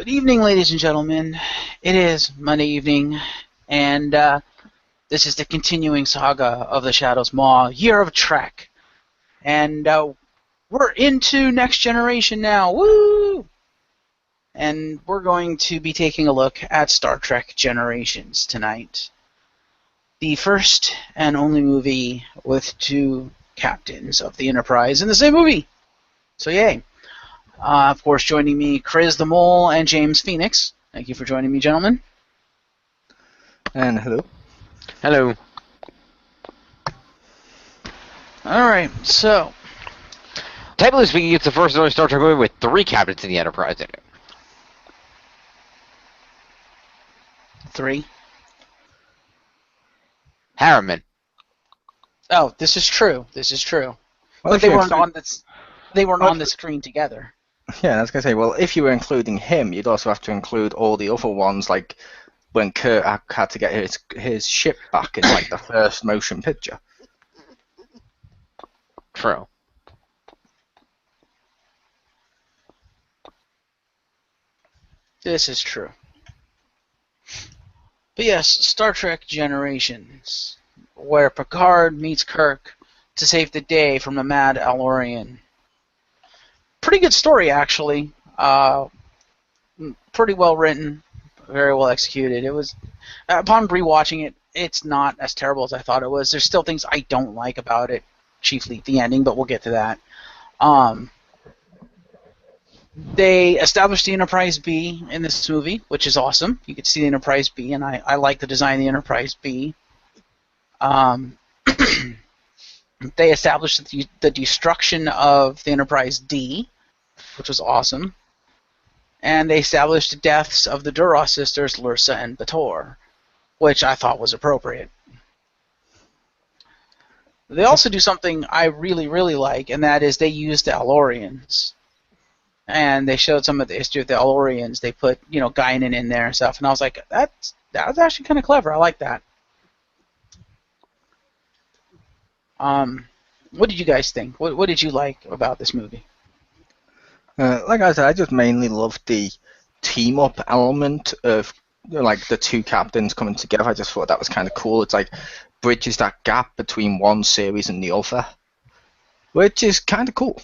Good evening, ladies and gentlemen. It is Monday evening, and this is the continuing saga of the Shadow's Maw, Year of Trek. And we're into Next Generation now. Woo! And we're going to be taking a look at Star Trek Generations tonight. The first and only movie with two captains of the Enterprise in the same movie. So yay. Of course, joining me, Chriz the Mole and James Phoenix. Thank you for joining me, gentlemen. And hello. Hello. Alright, so... Technically speaking, it's the first and only Star Trek movie with 3 captains in the Enterprise in it. 3? Harriman. Oh, this is true. This is true. Well, But they weren't on this. They weren't on the screen together. Yeah, I was going to say, well, if you were including him, you'd also have to include all the other ones, like when Kirk had to get his ship back in like the first motion picture. True. This is true. But yes, Star Trek Generations, where Picard meets Kirk to save the day from a mad Alorian. Pretty good story, actually. Pretty well written, very well executed. It was, upon rewatching it, it's not as terrible as I thought it was. There's still things I don't like about it, chiefly the ending, but we'll get to that. They established the Enterprise B in this movie, which is awesome. You get to see the Enterprise B, and I like the design of the Enterprise B. They established the destruction of the Enterprise D, which was awesome. And they established the deaths of the Duras sisters, Lursa and Bator, which I thought was appropriate. They also do something I really, really like, and that is they use the Alorians. And they showed some of the history of the Alorians. They put, Guinan in there and stuff, and I was like, that was actually kind of clever. I like that. What did you guys think? What did you like about this movie? Like I said, I just mainly loved the team-up element of like the two captains coming together. I just thought that was kind of cool. It's like bridges that gap between one series and the other, which is kind of cool.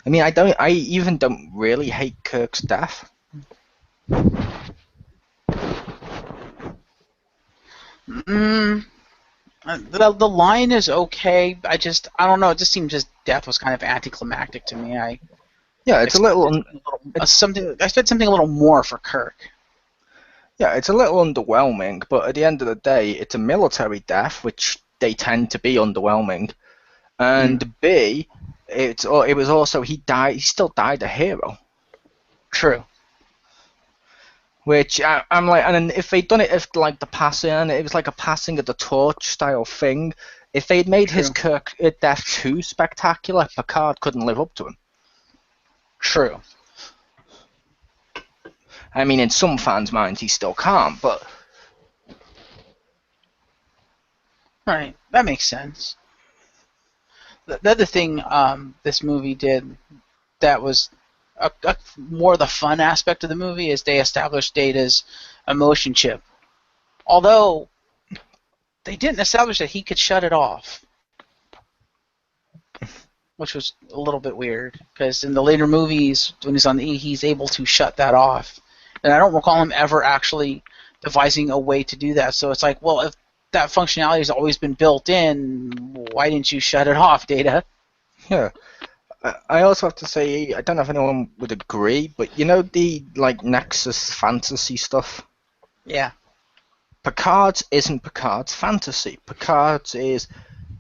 I mean, I even don't really hate Kirk's death. The line is okay. I don't know. It just seemed death was kind of anticlimactic to me. Yeah, it's a little. I expected something a little more for Kirk. Yeah, it's a little underwhelming, but at the end of the day, it's a military death, which they tend to be underwhelming. And B, it was also he still died a hero. True. Which I'm like, and if they'd done it if like the passing, it was like a passing of the torch style thing. If they'd made his Kirk death too spectacular, Picard couldn't live up to him. True. I mean, in some fans' minds, he still can't, but right, that makes sense. The other thing this movie did that was more the fun aspect of the movie is they established Data's emotion chip. Although they didn't establish that he could shut it off, which was a little bit weird because in the later movies when he's on the E, he's able to shut that off, and I don't recall him ever actually devising a way to do that. So it's like, well, if that functionality has always been built in, why didn't you shut it off, Data? Yeah. I also have to say, I don't know if anyone would agree, but the like Nexus fantasy stuff? Yeah. Picard's isn't Picard's fantasy. Picard's is,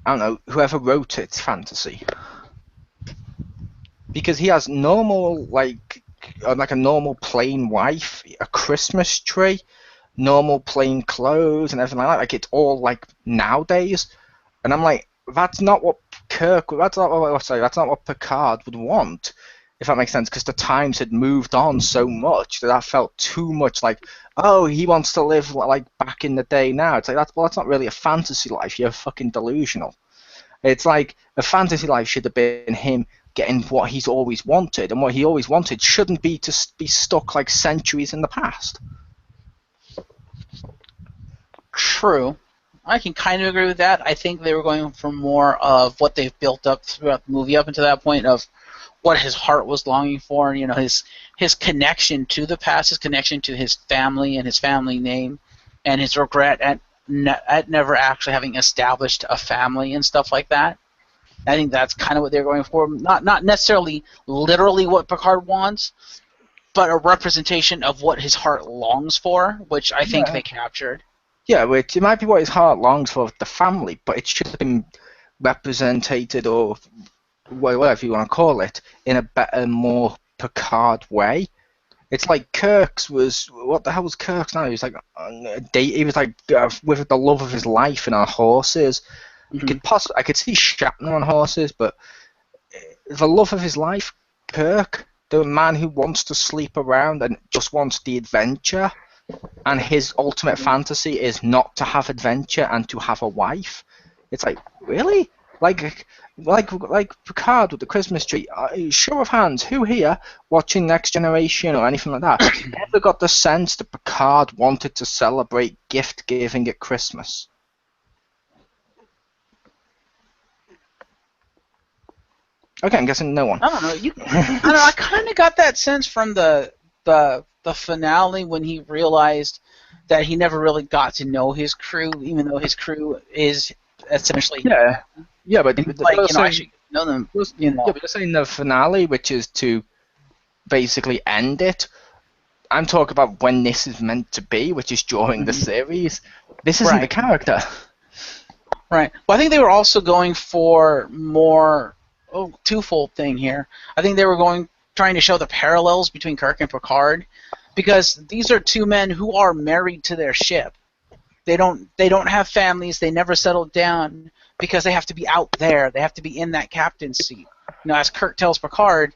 I don't know, whoever wrote it's fantasy. Because he has normal, like a normal plain wife, a Christmas tree, normal plain clothes and everything like that. Like, it's all like nowadays. And I'm like, that's not what that's not what Picard would want, if that makes sense, because the times had moved on so much that felt too much like, oh, he wants to live like back in the day now. It's like, that's not really a fantasy life. You're fucking delusional. It's like a fantasy life should have been him getting what he's always wanted, and what he always wanted shouldn't be to be stuck like centuries in the past. True. I can kind of agree with that. I think they were going for more of what they've built up throughout the movie up until that point of what his heart was longing for, and, his connection to the past, his connection to his family and his family name, and his regret at never actually having established a family and stuff like that. I think that's kind of what they're going for. Not necessarily literally what Picard wants, but a representation of what his heart longs for, which I think they captured. Yeah, which it might be what his heart longs for, the family, but it should have been represented, or whatever you want to call it, in a better, more Picard way. It's like Kirk's was. What the hell was Kirk's now? He was like on a date. He was like with the love of his life and on horses. Mm-hmm. I could see Shatner on horses, but the love of his life, Kirk, the man who wants to sleep around and just wants the adventure, and his ultimate fantasy is not to have adventure and to have a wife. It's like, really? Like Picard with the Christmas tree. Show of hands, who here watching Next Generation or anything like that ever got the sense that Picard wanted to celebrate gift giving at Christmas? Okay, I'm guessing no one. I don't know. I don't know. I kind of got that sense from the finale when he realized that he never really got to know his crew, even though his crew is essentially yeah, but actually know them. Yeah, but you're saying the finale, which is to basically end it. I'm talking about when this is meant to be, which is during the series. This isn't the character. Right. Well, I think they were also going for more twofold thing here. I think they were trying to show the parallels between Kirk and Picard, because these are two men who are married to their ship. They don't have families. They never settled down because they have to be out there. They have to be in that captain's seat. As Kirk tells Picard,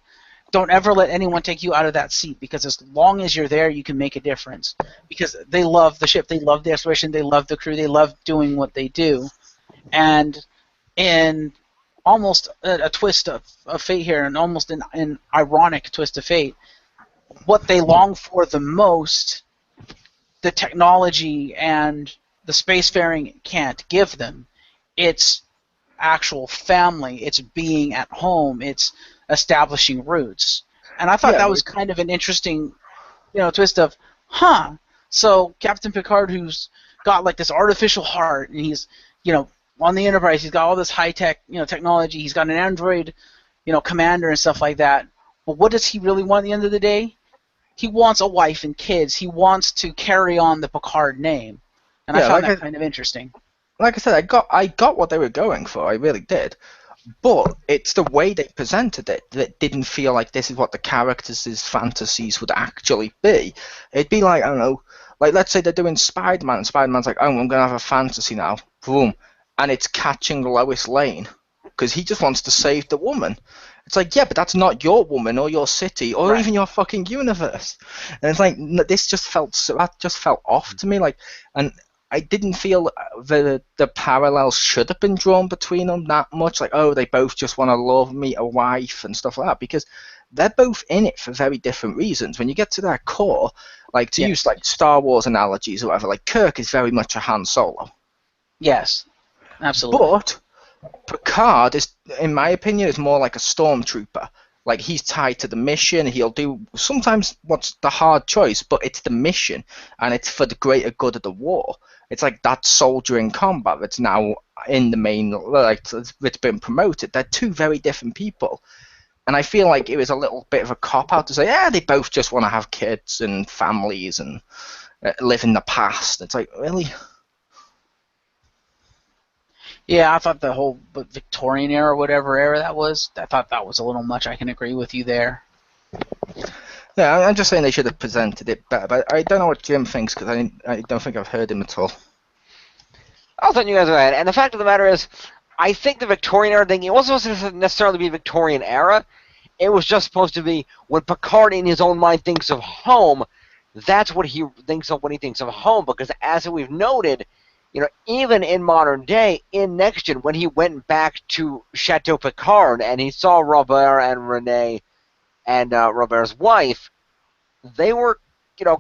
don't ever let anyone take you out of that seat, because as long as you're there, you can make a difference. Because they love the ship. They love the exploration. They love the crew. They love doing what they do. And in almost a twist of fate here, and almost an ironic twist of fate, what they long for the most, the technology and the spacefaring can't give them. It's actual family. It's being at home. It's establishing roots. And I thought that was kind of an interesting, twist of, so Captain Picard, who's got like this artificial heart, and he's, on the Enterprise, he's got all this high-tech, technology. He's got an android, commander and stuff like that. But what does he really want at the end of the day? He wants a wife and kids. He wants to carry on the Picard name. And I found that kind of interesting. Like I said, I got what they were going for. I really did. But it's the way they presented it that didn't feel like this is what the characters' fantasies would actually be. It'd be like, I don't know, like let's say they're doing Spider-Man, and Spider-Man's like, oh, I'm going to have a fantasy now. Boom. And it's catching Lois Lane, because he just wants to save the woman. It's like, yeah, but that's not your woman or your city or even your fucking universe. And it's like, this just felt off to me. Like, and I didn't feel the parallels should have been drawn between them that much. Like, oh, they both just want to love, meet a wife and stuff like that, because they're both in it for very different reasons. When you get to their core, like to use like Star Wars analogies or whatever, like Kirk is very much a Han Solo. Yes, absolutely. But Picard is, in my opinion, is more like a stormtrooper. Like, he's tied to the mission. He'll do sometimes what's the hard choice, but it's the mission, and it's for the greater good of the war. It's like that soldier in combat that's now in the main, like, it's been promoted. They're two very different people. And I feel like it was a little bit of a cop-out to say, yeah, they both just want to have kids and families and live in the past. It's like, really? Yeah, I thought the whole Victorian era, whatever era that was, I thought that was a little much. I can agree with you there. Yeah, I'm just saying they should have presented it better, but I don't know what Jim thinks, because I don't think I've heard him at all. I'll tell you guys go ahead. And the fact of the matter is, I think the Victorian era thing, it wasn't supposed to necessarily be Victorian era. It was just supposed to be when Picard in his own mind thinks of home, that's what he thinks of when he thinks of home, because as we've noted, even in modern day, in Next Gen, when he went back to Chateau Picard and he saw Robert and Renee and Robert's wife, they were,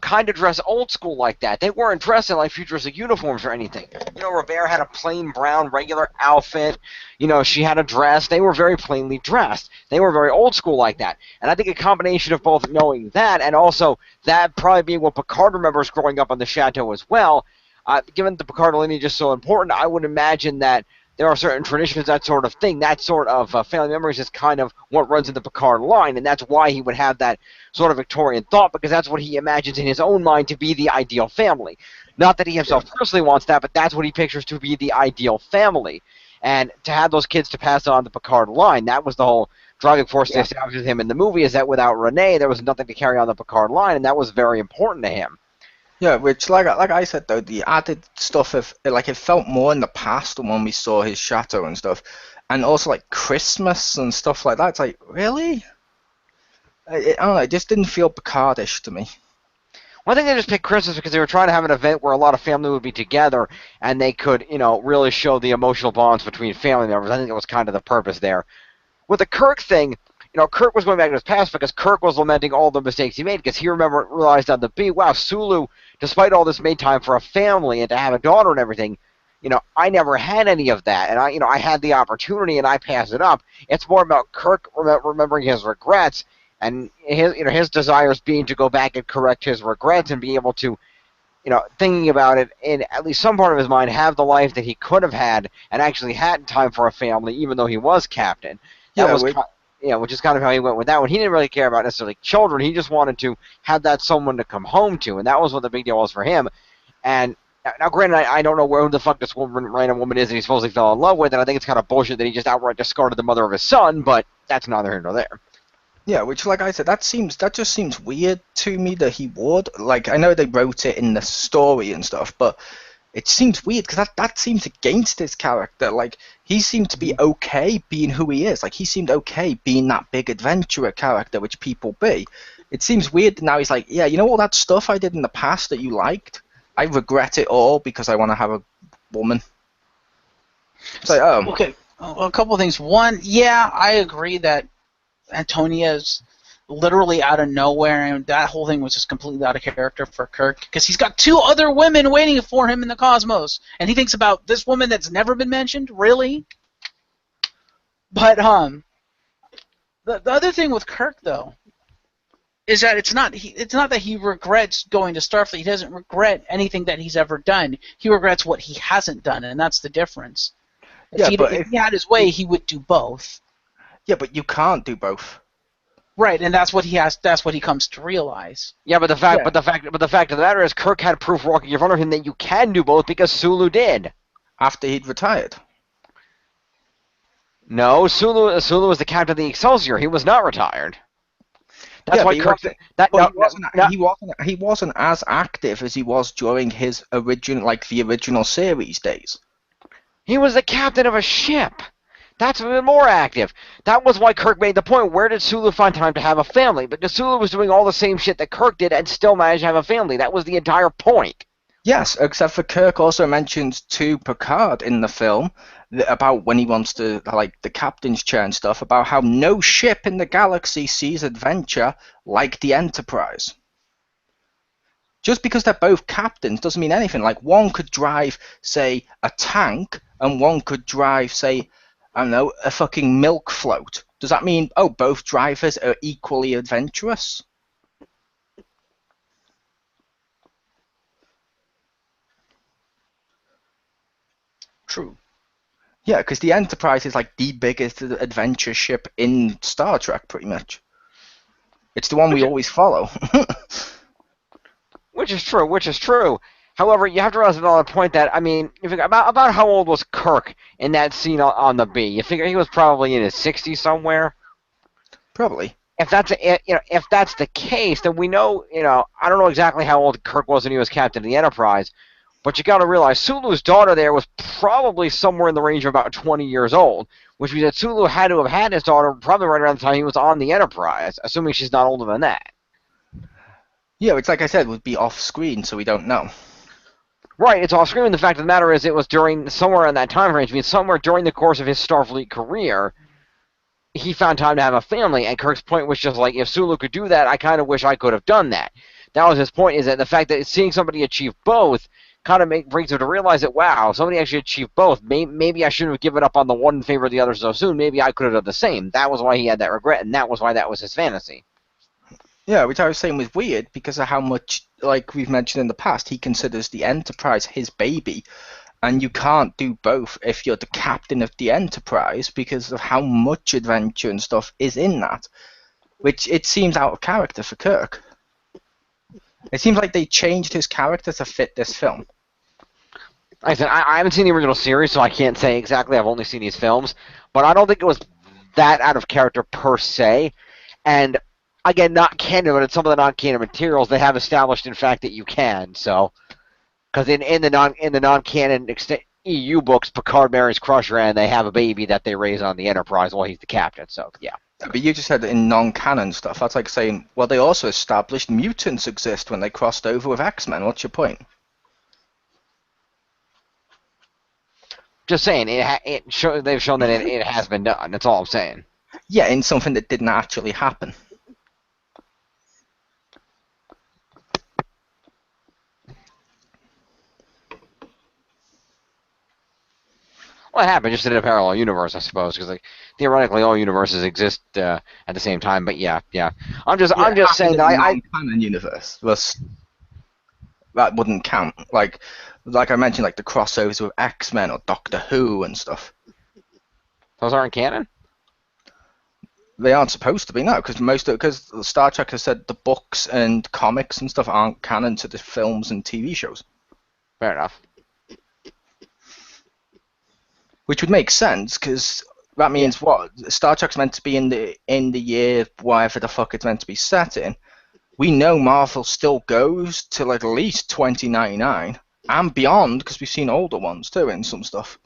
kind of dressed old school like that. They weren't dressed in like futuristic uniforms or anything. Robert had a plain brown regular outfit. She had a dress. They were very plainly dressed. They were very old school like that. And I think a combination of both knowing that and also that probably being what Picard remembers growing up on the chateau as well, given the Picard lineage is so important, I would imagine that there are certain traditions, that sort of thing, that sort of family memories is kind of what runs in the Picard line, and that's why he would have that sort of Victorian thought, because that's what he imagines in his own mind to be the ideal family. Not that he himself personally wants that, but that's what he pictures to be the ideal family. And to have those kids to pass on the Picard line, that was the whole driving force to establish with him in the movie, is that without Renee, there was nothing to carry on the Picard line, and that was very important to him. Yeah, which, like I said, though, the added stuff of, like, it felt more in the past when we saw his chateau and stuff. And also, like, Christmas and stuff like that. It's like, really? I don't know, it just didn't feel Picardish to me. Well, I think they just picked Christmas because they were trying to have an event where a lot of family would be together and they could, really show the emotional bonds between family members. I think that was kind of the purpose there. With the Kirk thing, Kirk was going back to his past because Kirk was lamenting all the mistakes he made because he realized on the B, wow, Sulu, despite all this, made time for a family and to have a daughter and everything. I never had any of that, and I had the opportunity and I passed it up. It's more about Kirk remembering his regrets and his desires being to go back and correct his regrets and be able to, thinking about it in at least some part of his mind, have the life that he could have had and actually had time for a family, even though he was captain. Which is kind of how he went with that one. He didn't really care about necessarily children. He just wanted to have that someone to come home to, and that was what the big deal was for him. And now, granted, I don't know who the fuck this random woman is that he supposedly fell in love with, and I think it's kind of bullshit that he just outright discarded the mother of his son, but that's neither here nor there. Yeah, which, like I said, that just seems weird to me that he would. Like, I know they wrote it in the story and stuff, but it seems weird because that seems against his character. Like, he seemed to be okay being who he is. Like, he seemed okay being that big adventurer character, which people be. It seems weird that now he's like, yeah, all that stuff I did in the past that you liked, I regret it all because I want to have a woman. It's like, oh. Okay, a couple of things. One, yeah, I agree that Antonia's literally out of nowhere, and that whole thing was just completely out of character for Kirk because he's got two other women waiting for him in the cosmos, and he thinks about this woman that's never been mentioned. Really? But the other thing with Kirk though is that it's not that he regrets going to Starfleet. He doesn't regret anything that he's ever done. He regrets what he hasn't done, and that's the difference. If he had his way, he would do both. Yeah, but you can't do both. Right, and that's what he has. That's what he comes to realize. Yeah, but the fact of the matter is, Kirk had proof walking in front of him that you can do both because Sulu did. After he'd retired. No, Sulu was the captain of the Excelsior. He was not retired. That's why Kirk. He wasn't as active as he was during his the original series days. He was the captain of a ship. That's even more active. That was why Kirk made the point, where did Sulu find time to have a family? Because Sulu was doing all the same shit that Kirk did and still managed to have a family. That was the entire point. Yes, except for Kirk also mentions to Picard in the film about when he wants to, like, the captain's chair and stuff, about how no ship in the galaxy sees adventure like the Enterprise. Just because they're both captains doesn't mean anything. Like, one could drive, say, a tank, and one could drive, say, I don't know, a fucking milk float. Does that mean, both drivers are equally adventurous? True. Yeah, because the Enterprise is like the biggest adventure ship in Star Trek, pretty much. It's the one we always follow. Which is true. However, you have to realize another point that, I mean, you think about how old was Kirk in that scene on the B? You figure he was probably in his 60s somewhere? Probably. If that's the case, then we know, I don't know exactly how old Kirk was when he was captain of the Enterprise, but you got to realize Sulu's daughter there was probably somewhere in the range of about 20 years old, which means that Sulu had to have had his daughter probably right around the time he was on the Enterprise, assuming she's not older than that. Yeah, which, like I said, would be off screen, so we don't know. Right, it's off screen. The fact of the matter is, it was during somewhere in that time range. I mean, somewhere during the course of his Starfleet career, he found time to have a family. And Kirk's point was just like, if Sulu could do that, I kind of wish I could have done that. That was his point. Is that the fact that seeing somebody achieve both kind of brings him to realize that wow, somebody actually achieved both. Maybe I shouldn't have given up on the one in favor of the other so soon. Maybe I could have done the same. That was why he had that regret, and that was why that was his fantasy. Yeah, which I was saying was weird because of how much, like we've mentioned in the past, he considers the Enterprise his baby. And you can't do both if you're the captain of the Enterprise because of how much adventure and stuff is in that. Which it seems out of character for Kirk. It seems like they changed his character to fit this film. Like I said, I haven't seen the original series, so I can't say exactly. I've only seen these films. But I don't think it was that out of character per se. And again, not canon, but in some of the non-canon materials, they have established, in fact, that you can. So, because in the non-canon EU books, Picard marries Crusher, and they have a baby that they raise on the Enterprise while he's the captain. So, yeah. But you just said in non-canon stuff. That's like saying, well, they also established mutants exist when they crossed over with X-Men. What's your point? Just saying, they've shown that it has been done. That's all I'm saying. Yeah, in something that didn't actually happen. Well, it happened just in a parallel universe, I suppose, because like theoretically all universes exist at the same time. But yeah. I'm just saying that non-canon universe that wouldn't count. Like I mentioned, like the crossovers with X-Men or Doctor Who and stuff. Those aren't canon. They aren't supposed to be, no, because Star Trek has said the books and comics and stuff aren't canon to the films and TV shows. Fair enough. Which would make sense, because that means what? Star Trek's meant to be in the year whatever the fuck it's meant to be set in. We know Marvel still goes to like at least 2099 and beyond, because we've seen older ones too in some stuff.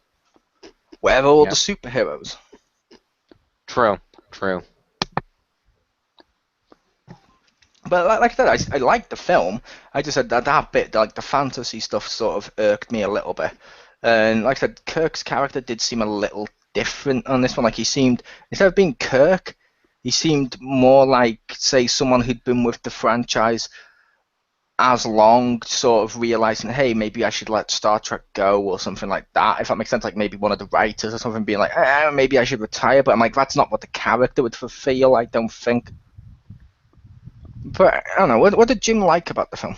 Where are all the superheroes? True. But like I said, I liked the film. I just said that bit, like the fantasy stuff, sort of irked me a little bit. And like I said, Kirk's character did seem a little different on this one. Like he seemed, instead of being Kirk, he seemed more like, say, someone who'd been with the franchise as long, sort of realizing, hey, maybe I should let Star Trek go or something like that. If that makes sense, like maybe one of the writers or something being like, maybe I should retire. But I'm like, that's not what the character would feel, I don't think. But I don't know. What did Jim like about the film?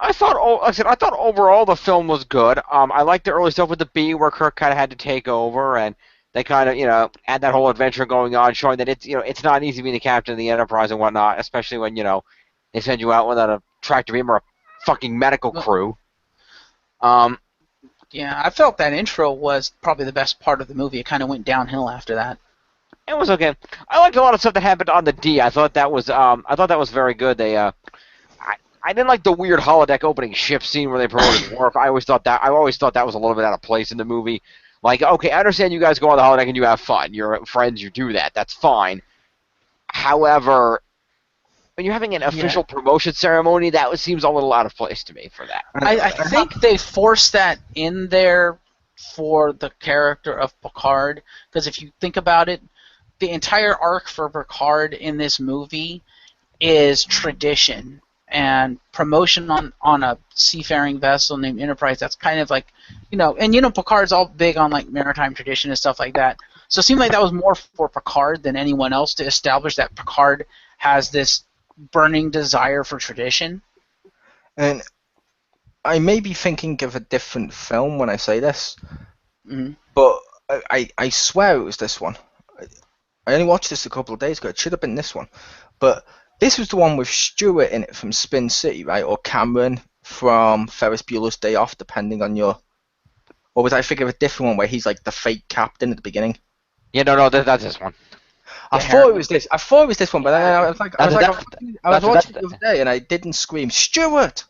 I thought, like I said, I thought overall the film was good. I liked the early stuff with the B, where Kirk kind of had to take over, and they kind of, had that whole adventure going on, showing that it's not easy being the captain of the Enterprise and whatnot, especially when they send you out without a tractor beam or a fucking medical crew. Yeah, I felt that intro was probably the best part of the movie. It kind of went downhill after that. It was okay. I liked a lot of stuff that happened on the D. I thought that was very good. I didn't like the weird holodeck opening ship scene where they promoted Worf. I always thought that was a little bit out of place in the movie. Like, okay, I understand you guys go on the holodeck and you have fun. You're friends, you do that. That's fine. However, when you're having an official promotion ceremony, that seems a little out of place to me for that. I think they forced that in there for the character of Picard, because if you think about it, the entire arc for Picard in this movie is tradition and promotion on a seafaring vessel named Enterprise. That's kind of like, and Picard's all big on like maritime tradition and stuff like that. So it seemed like that was more for Picard than anyone else to establish that Picard has this burning desire for tradition. And I may be thinking of a different film when I say this, but I swear it was this one. I only watched this a couple of days ago. It should have been this one. But this was the one with Stewart in it from Spin City, right? Or Cameron from Ferris Bueller's Day Off, depending on your... Or was I thinking of a different one where he's like the fake captain at the beginning? Yeah, no, that's this one. I thought it was this one, but I was watching it the other day and I didn't scream, Stewart!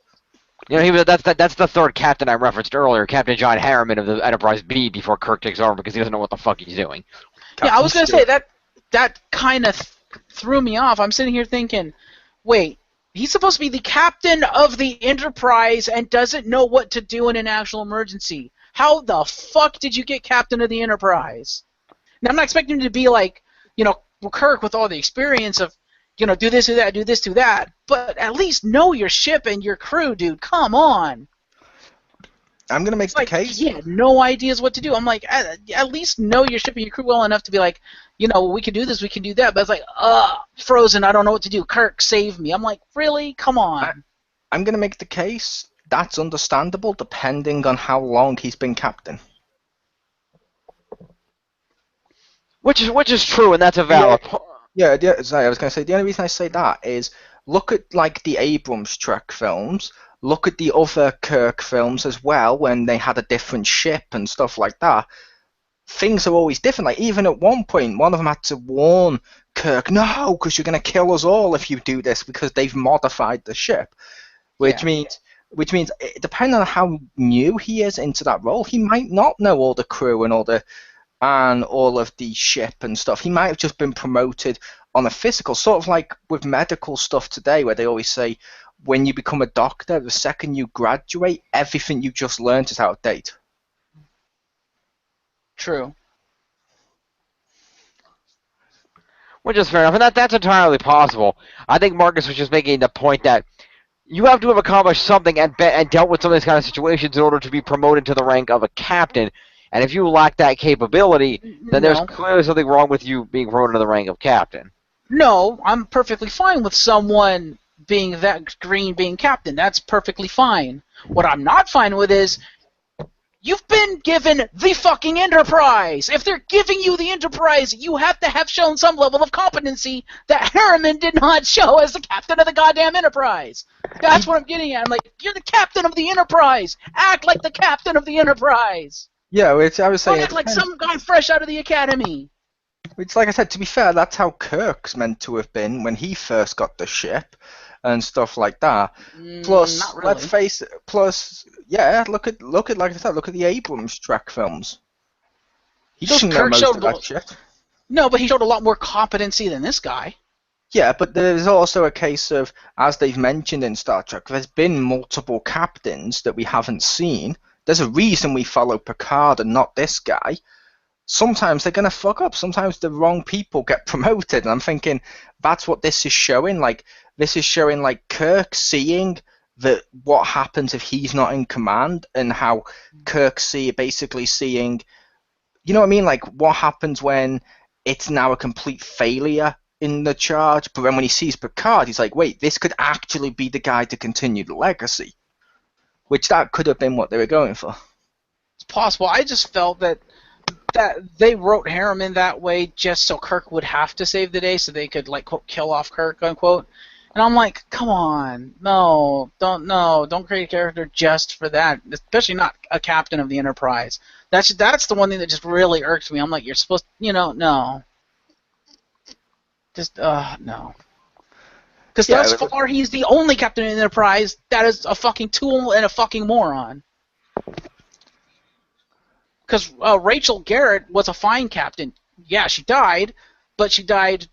That's the third captain I referenced earlier, Captain John Harriman of the Enterprise B, before Kirk takes over because he doesn't know what the fuck he's doing. I was going to say, that kind of threw me off. I'm sitting here thinking, wait, he's supposed to be the captain of the Enterprise and doesn't know what to do in an actual emergency. How the fuck did you get captain of the Enterprise? Now, I'm not expecting him to be like, Kirk with all the experience of, do this, do that, do this, do that, but at least know your ship and your crew, dude. Come on. I'm going to make the case. He had no ideas what to do. I'm like, at least know your ship and your crew well enough to be like, we can do this, we can do that. But it's like, frozen, I don't know what to do. Kirk, save me. I'm like, really? Come on. I'm going to make the case that's understandable depending on how long he's been captain. Which is true, and that's a valid point. Yeah, sorry, I was going to say, the only reason I say that is look at, like, the Abrams Trek films, look at the other Kirk films as well, when they had a different ship and stuff like that. Things are always different. Like, even at one point, one of them had to warn Kirk, no, because you're going to kill us all if you do this, because they've modified the ship. Which means, depending on how new he is into that role, he might not know all the crew and all of the ship and stuff. He might have just been promoted on a physical, sort of like with medical stuff today, where they always say, when you become a doctor, the second you graduate, everything you just learned is out of date. True. Which is fair enough, and that's entirely possible. I think Marcus was just making the point that you have to have accomplished something and dealt with some of these kind of situations in order to be promoted to the rank of a captain. And if you lack that capability, then there's clearly something wrong with you being promoted to the rank of captain. No, I'm perfectly fine with someone being that green being captain. That's perfectly fine. What I'm not fine with is, you've been given the fucking Enterprise. If they're giving you the Enterprise, you have to have shown some level of competency that Harriman did not show as the captain of the goddamn Enterprise. That's what I'm getting at. I'm like, you're the captain of the Enterprise. Act like the captain of the Enterprise. Yeah, which I was saying. Don't act like some guy fresh out of the academy. Which, like I said, to be fair, that's how Kirk's meant to have been when he first got the ship and stuff like that. Plus, not really. let's face it. Plus, yeah, look at like I said, look at the Abrams Trek films. He doesn't know most of that shit. No, but he showed a lot more competency than this guy. Yeah, but there's also a case of, as they've mentioned in Star Trek, there's been multiple captains that we haven't seen. There's a reason we follow Picard and not this guy. Sometimes they're going to fuck up. Sometimes the wrong people get promoted. And I'm thinking, that's what this is showing. Like, this is showing, like, Kirk seeing that what happens if he's not in command, and how Kirk basically seeing, you know what I mean? Like, what happens when it's now a complete failure in the charge, but then when he sees Picard, he's like, wait, this could actually be the guy to continue the legacy. Which that could have been what they were going for. It's possible. I just felt that they wrote Harriman that way just so Kirk would have to save the day, so they could, like, quote, kill off Kirk, unquote. And I'm like, come on, don't create a character just for that, especially not a captain of the Enterprise. That's the one thing that just really irks me. I'm like, you're supposed, no. Just, no. Because thus far, he's the only captain of the Enterprise that is a fucking tool and a fucking moron. Because Rachel Garrett was a fine captain. Yeah, she died, but she died,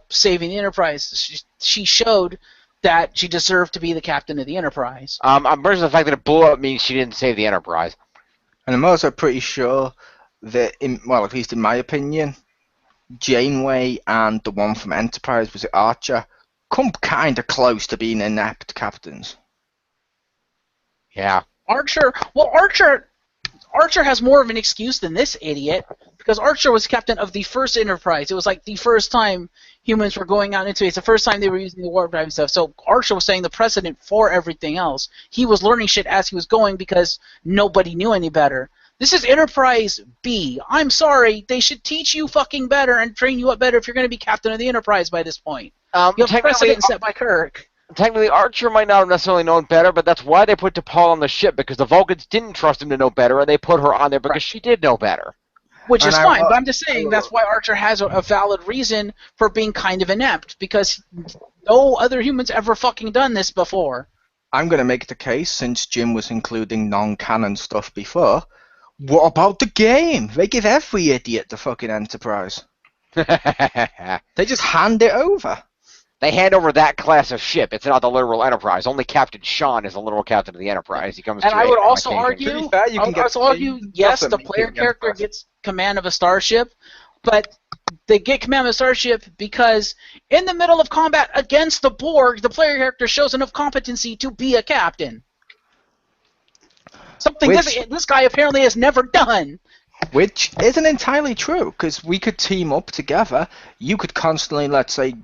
saving the Enterprise. She showed that she deserved to be the captain of the Enterprise. I'm pretty sure the fact that it blew up means she didn't save the Enterprise. And I'm also pretty sure that, at least in my opinion, Janeway and the one from Enterprise, was it Archer, come kind of close to being inept captains. Yeah. Archer has more of an excuse than this idiot, because Archer was captain of the first Enterprise. It was like the first time humans were going out into space, the first time they were using the warp drive and stuff. So Archer was setting the precedent for everything else. He was learning shit as he was going because nobody knew any better. This is Enterprise B. I'm sorry, they should teach you fucking better and train you up better if you're going to be captain of the Enterprise by this point. You have precedent set by Kirk. Technically, Archer might not have necessarily known better, but that's why they put T'Pol on the ship, because the Vulcans didn't trust him to know better, and they put her on there because she did know better. Which is fine, but I'm just saying that's why Archer has a valid reason for being kind of inept, because no other humans ever fucking done this before. I'm going to make the case, since Jim was including non-canon stuff before, what about the game? They give every idiot the fucking Enterprise. They just hand it over. They hand over that class of ship. It's not the literal Enterprise. Only Captain Sean is the literal captain of the Enterprise. He comes And to I it would on also occasion. To be argue, fair, you I can would get also argue, stuff yes, that the make player it the character Enterprise. gets command of a starship, but they get command of a starship because in the middle of combat against the Borg, the player character shows enough competency to be a captain. Something this guy apparently has never done. Which isn't entirely true, because we could team up together. You could constantly, let's say,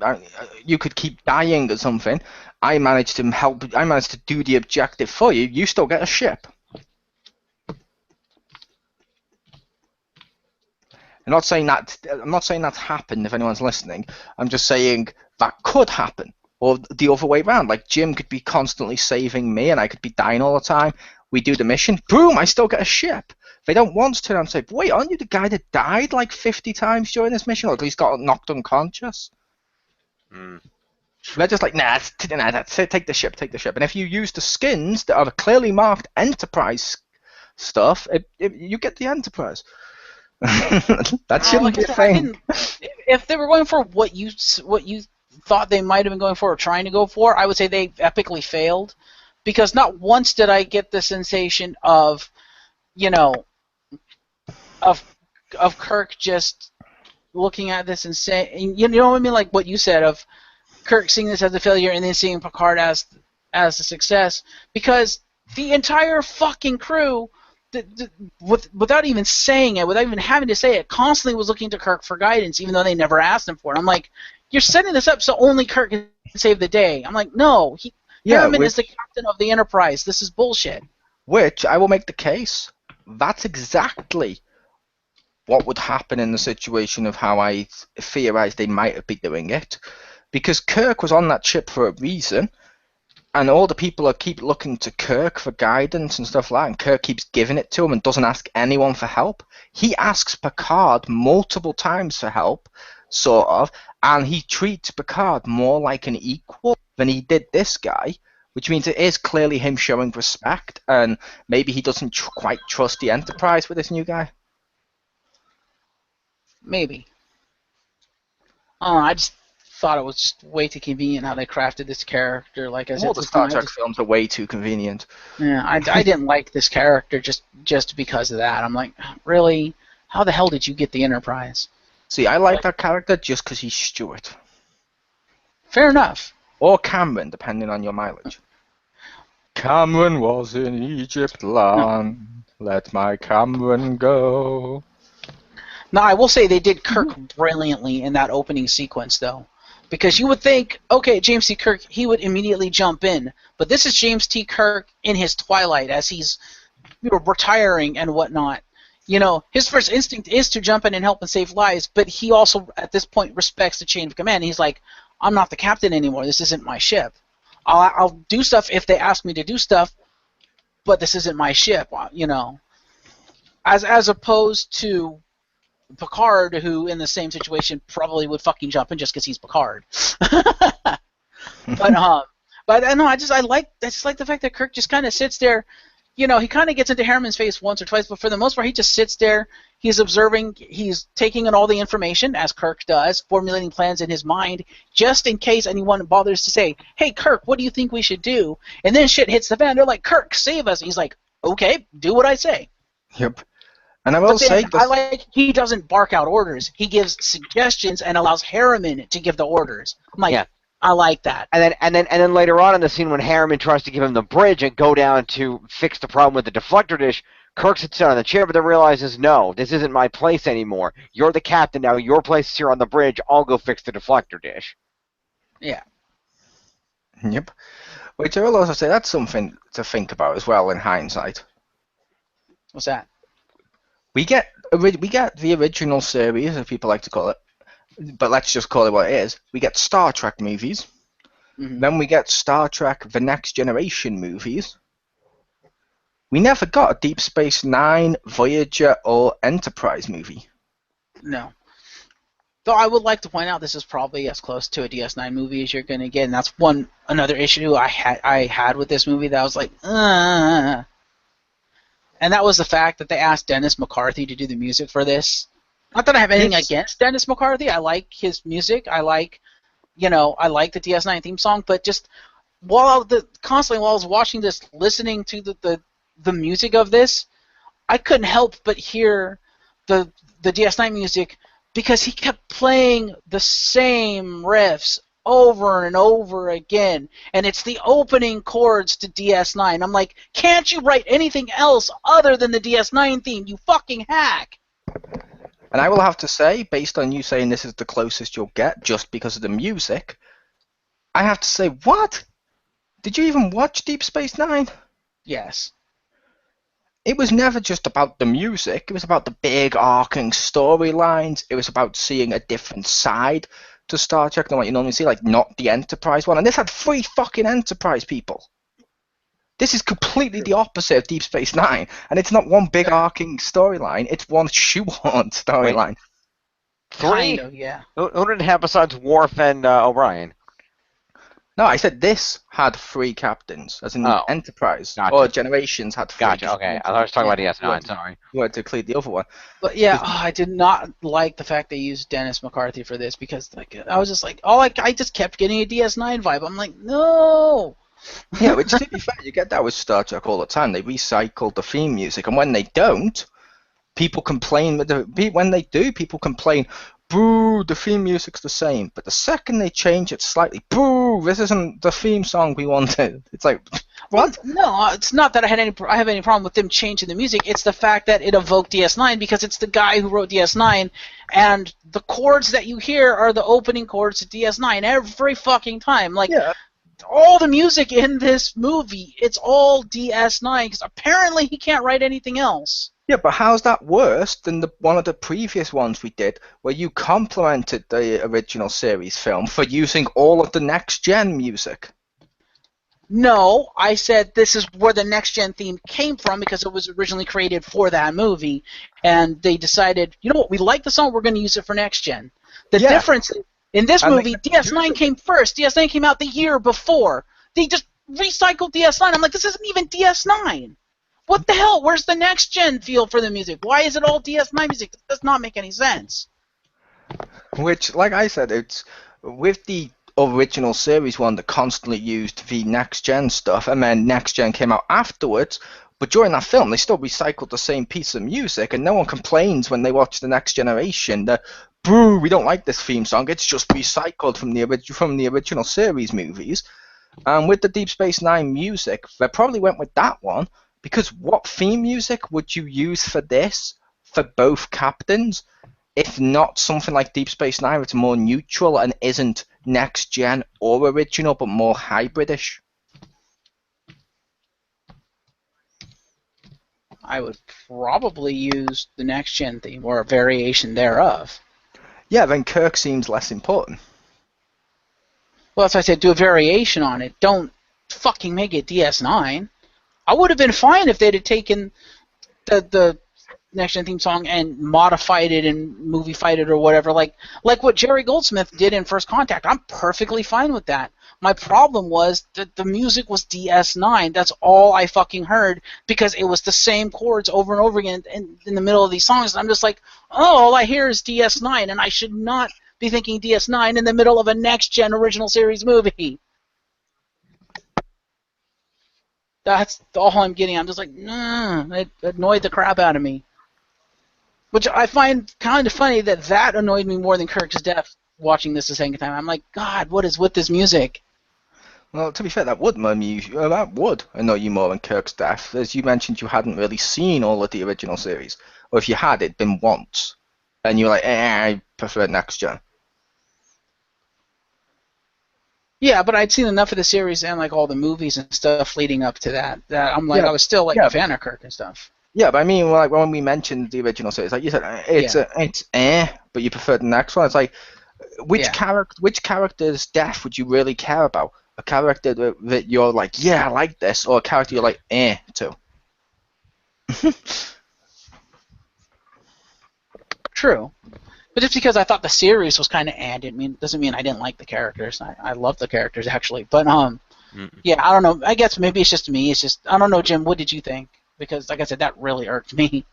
you could keep dying or something. I managed to help. I managed to do the objective for you. You still get a ship. I'm not saying that's happened. If anyone's listening, I'm just saying that could happen, or the other way around. Like Jim could be constantly saving me, and I could be dying all the time. We do the mission, boom! I still get a ship. They don't once turn around and say, "Wait, aren't you the guy that died like 50 times during this mission, or at least got knocked unconscious?" They're just like, nah, that's it. Take the ship. And if you use the skins that are clearly marked Enterprise stuff, you get the Enterprise. That shouldn't be a thing. If they were going for what you thought they might have been going for or trying to go for, I would say they epically failed, because not once did I get the sensation of, of Kirk just looking at this and saying, you know what I mean, like what you said of Kirk seeing this as a failure and then seeing Picard as a success, because the entire fucking crew, without even saying it, without even having to say it, constantly was looking to Kirk for guidance, even though they never asked him for it. I'm like, you're setting this up so only Kirk can save the day. I'm like, no, Harriman is the captain of the Enterprise. This is bullshit. Which I will make the case. That's exactly what would happen in the situation of how I theorized they might be doing it. Because Kirk was on that ship for a reason, and all the people keep looking to Kirk for guidance and stuff like that, and Kirk keeps giving it to him and doesn't ask anyone for help. He asks Picard multiple times for help, sort of, and he treats Picard more like an equal than he did this guy, which means it is clearly him showing respect, and maybe he doesn't quite trust the Enterprise with this new guy. Maybe. I just thought it was just way too convenient how they crafted this character. Like I said, All the Star Trek films are way too convenient. Yeah, I didn't like this character just because of that. I'm like, really? How the hell did you get the Enterprise? See, I like that character just because he's Stuart. Fair enough. Or Cameron, depending on your mileage. Cameron was in Egypt land. Let my Cameron go. Now, I will say they did Kirk brilliantly in that opening sequence, though. Because you would think, okay, James T. Kirk, he would immediately jump in. But this is James T. Kirk in his twilight as he's retiring and whatnot. His first instinct is to jump in and help and save lives, but he also, at this point, respects the chain of command. He's like, I'm not the captain anymore. This isn't my ship. I'll do stuff if they ask me to do stuff, but this isn't my ship, As opposed to Picard, who in the same situation probably would fucking jump in just because he's Picard. But I know I just like the fact that Kirk just kind of sits there. He kind of gets into Harriman's face once or twice, but for the most part, he just sits there. He's observing. He's taking in all the information, as Kirk does, formulating plans in his mind, just in case anyone bothers to say, "Hey, Kirk, what do you think we should do?" And then shit hits the fan. They're like, "Kirk, save us!" And he's like, "Okay, do what I say." Yep. And I will say, he doesn't bark out orders. He gives suggestions and allows Harriman to give the orders. I'm like, yeah. I like that. And then later on in the scene when Harriman tries to give him the bridge and go down to fix the problem with the deflector dish, Kirk sits down on the chair, but then realizes, no, this isn't my place anymore. You're the captain now. Your place is here on the bridge. I'll go fix the deflector dish. Yeah. Yep. Which I will also say that's something to think about as well in hindsight. What's that? We get the original series, as people like to call it, but let's just call it what it is. We get Star Trek movies. Mm-hmm. Then we get Star Trek The Next Generation movies. We never got a Deep Space Nine, Voyager, or Enterprise movie. No. Though I would like to point out this is probably as close to a DS9 movie as you're going to get, and that's another issue I had with this movie that I was like, And that was the fact that they asked Dennis McCarthy to do the music for this. Not that I have anything against Dennis McCarthy. I like his music. I like I like the DS9 theme song, but just constantly while I was watching this, listening to the music of this, I couldn't help but hear the DS9 music because he kept playing the same riffs over and over again, and it's the opening chords to DS9. I'm like, can't you write anything else other than the DS9 theme, you fucking hack? And I will have to say, based on you saying this is the closest you'll get just because of the music, I have to say, what? Did you even watch Deep Space Nine? Yes. It was never just about the music. It was about the big arcing storylines. It was about seeing a different side to Star Trek than what you normally see, like not the Enterprise one. And this had 3 fucking Enterprise people. This is completely the opposite of Deep Space Nine, and it's not one big arcing storyline. It's one shoehorned storyline. 3? Kind of, yeah. Who did it have besides Worf and O'Brien? No, I said this had 3 captains, as in Enterprise. Gotcha. Or Generations had 3. Gotcha, okay. I was talking about DS9, sorry. You wanted to clear the other one. But yeah, I did not like the fact they used Dennis McCarthy for this because I was just like, I just kept getting a DS9 vibe. I'm like, no. Yeah, which to be fair, you get that with Star Trek all the time. They recycle the theme music, and when they don't, people complain. When they do, people complain, boo, the theme music's the same. But the second they change it slightly, boo, this isn't the theme song we wanted. It's like, what? No, it's not that I have any problem with them changing the music. It's the fact that it evoked DS9 because it's the guy who wrote DS9, and the chords that you hear are the opening chords to DS9 every fucking time. Like, Yeah. all the music in this movie, it's all DS9 because apparently he can't write anything else. Yeah, but how's that worse than one of the previous ones we did, where you complimented the original series film for using all of the next-gen music? No, I said this is where the next-gen theme came from because it was originally created for that movie, and they decided, you know what, we like the song, we're going to use it for next-gen. The difference in this movie, DS9 came first. DS9 came out the year before. They just recycled DS9. I'm like, this isn't even DS9. What the hell? Where's the next-gen feel for the music? Why is it all DS9 music? This does not make any sense. Which, like I said, it's with the original series one that constantly used the next-gen stuff, and then next-gen came out afterwards. But during that film, they still recycled the same piece of music, and no one complains when they watch The Next Generation that, boo, we don't like this theme song. It's just recycled from the original series movies. And with the Deep Space Nine music, they probably went with that one, because what theme music would you use for this, for both captains, if not something like Deep Space Nine, it's more neutral and isn't next-gen or original, but more hybridish? I would probably use the next-gen theme, or a variation thereof. Yeah, then Kirk seems less important. Well, that's why I said do a variation on it. Don't fucking make it DS9. I would have been fine if they'd have taken the next-gen theme song and modified it and movie-fied it or whatever, like what Jerry Goldsmith did in First Contact. I'm perfectly fine with that. My problem was that the music was DS9. That's all I fucking heard because it was the same chords over and over again in the middle of these songs. And I'm just like, oh, all I hear is DS9, and I should not be thinking DS9 in the middle of a next-gen original series movie. That's all I'm getting. I'm just like, nah, it annoyed the crap out of me. Which I find kind of funny that annoyed me more than Kirk's death watching this the second time. I'm like, God, what is with this music? Well, to be fair, that would annoy you more than Kirk's death. As you mentioned, you hadn't really seen all of the original series. Or if you had, it'd been once. And you were like, I prefer Next Gen. Yeah, but I'd seen enough of the series and like all the movies and stuff leading up to that I'm like, I was still like a fan of Kirk and stuff. Yeah, but I mean, like when we mentioned the original series, like you said, it's but you prefer the next one. It's like, which character's death would you really care about? A character that you're like, yeah, I like this, or a character you're like, to? True. But just because I thought the series was kind of doesn't mean I didn't like the characters. I love the characters actually, but yeah, I don't know. I guess maybe it's just me. It's just I don't know, Jim. What did you think? Because like I said, that really irked me.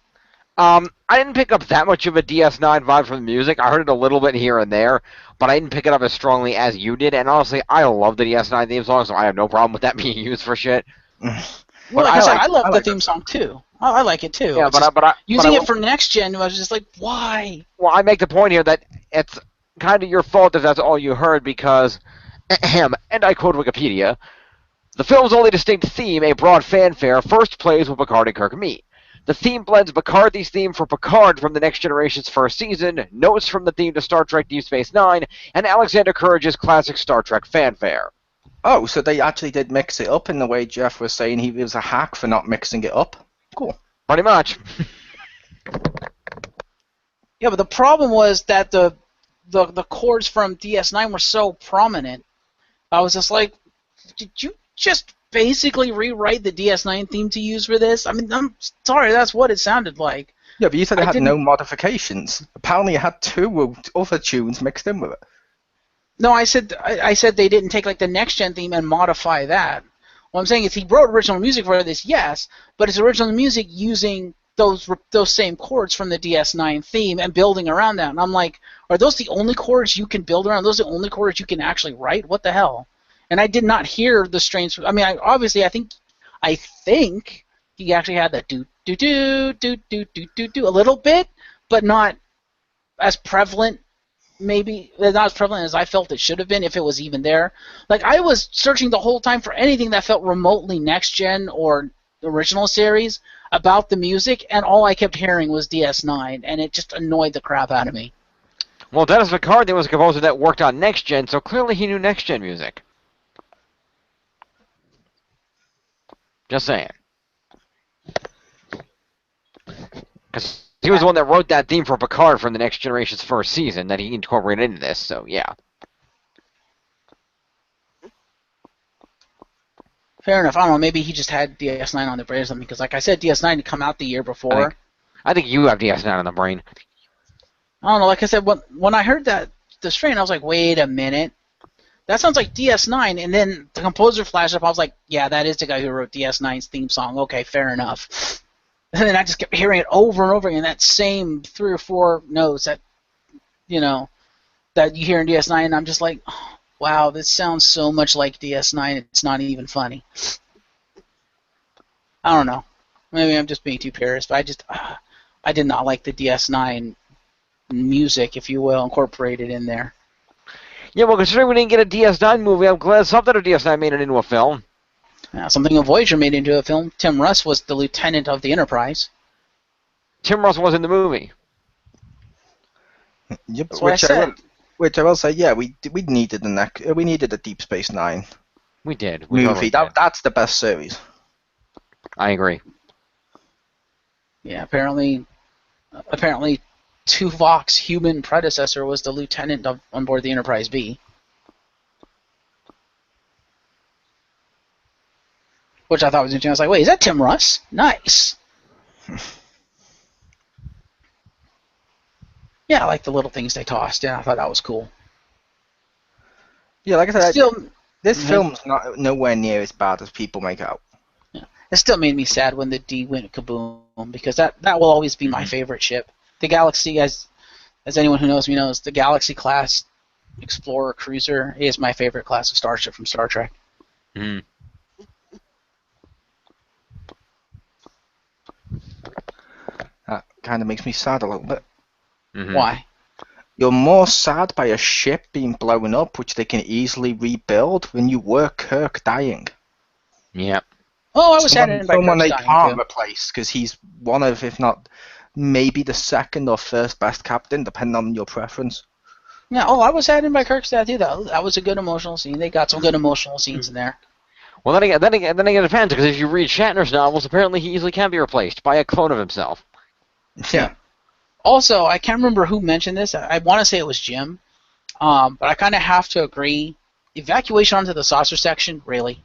I didn't pick up that much of a DS9 vibe from the music. I heard it a little bit here and there, but I didn't pick it up as strongly as you did. And honestly, I love the DS9 theme song, so I have no problem with that being used for shit. Well, like I said, I love I the like theme song too. I like it too. Yeah, It's just using but it for next gen, I was just like, why? well, I make the point here that it's kind of your fault if that's all you heard because, and I quote Wikipedia, the film's only distinct theme, a broad fanfare, first plays when Picard and Kirk meet. The theme blends McCarthy's theme for Picard from the Next Generation's first season, notes from the theme to Star Trek Deep Space Nine, and Alexander Courage's classic Star Trek fanfare. Oh, so they actually did mix it up in the way Jeff was saying he was a hack for not mixing it up. Cool. Pretty much. Yeah, but the problem was that the chords from DS9 were so prominent. I was just like, did you just basically rewrite the DS9 theme to use for this? I mean, I'm sorry, that's what it sounded like. Yeah, but you said it had no modifications. Apparently it had 2 other tunes mixed in with it. No, I said they didn't take like the next gen theme and modify that. What I'm saying is he wrote original music for this, yes, but it's original music using those same chords from the DS9 theme and building around that. And I'm like, are those the only chords you can build around? Are those the only chords you can actually write? What the hell? And I did not hear the strains. I mean, I think he actually had that do do do do do do do do a little bit, but not as prevalent. Maybe not as prevalent as I felt it should have been if it was even there. Like I was searching the whole time for anything that felt remotely next gen or original series about the music, and all I kept hearing was DS9, and it just annoyed the crap out of me. Well, Dennis McCarthy was a composer that worked on next gen, so clearly he knew next gen music. Just saying. Because he was the one that wrote that theme for Picard from the Next Generation's first season that he incorporated into this, so yeah. Fair enough. I don't know. Maybe he just had DS9 on the brain or something. Because, like I said, DS9 had come out the year before. I think you have DS9 on the brain. I don't know. Like I said, when I heard the strain, I was like, wait a minute. That sounds like DS9. And then the composer flashed up. I was like, yeah, that is the guy who wrote DS9's theme song. Okay, fair enough. And then I just kept hearing it over and over again. That same 3 or 4 notes that you hear in DS9. And I'm just like, oh, wow, this sounds so much like DS9. It's not even funny. I don't know. Maybe I'm just being too purist, but I did not like the DS9 music, if you will, incorporated in there. Yeah, well, considering we didn't get a DS9 movie, I'm glad something of DS9 made it into a film. Something of Voyager made into a film. Tim Russ was the lieutenant of the Enterprise. Tim Russ was in the movie. Yep, That's what I said. Which I will say, yeah, we needed a Deep Space Nine. We did. Movie. That's the best series. I agree. Yeah, apparently Tuvok's human predecessor was the lieutenant on board the Enterprise B. Which I thought was interesting. I was like, wait, is that Tim Russ? Nice. Yeah, I like the little things they tossed. Yeah, I thought that was cool. Yeah, like I said, this Mhm. film's not nowhere near as bad as people make out. Yeah. It still made me sad when the D went kaboom, because that will always be my favorite ship. The Galaxy, as anyone who knows me knows, the Galaxy class Explorer Cruiser is my favorite class of starship from Star Trek. Mm. That kind of makes me sad a little bit. Mm-hmm. Why? You're more sad by a ship being blown up, which they can easily rebuild, than you were Kirk dying. Yep. Oh, I was saddened by someone Kirk's they dying, can't too. replace, because he's one of, if not, maybe the second or first best captain, depending on your preference. Yeah. Oh, I was saddened by Kirk's death too. That was a good emotional scene. They got some good emotional scenes in there. Well, then again, it depends, because if you read Shatner's novels, apparently he easily can be replaced by a clone of himself. Yeah. Also, I can't remember who mentioned this. I want to say it was Jim, but I kind of have to agree. Evacuation onto the saucer section, really?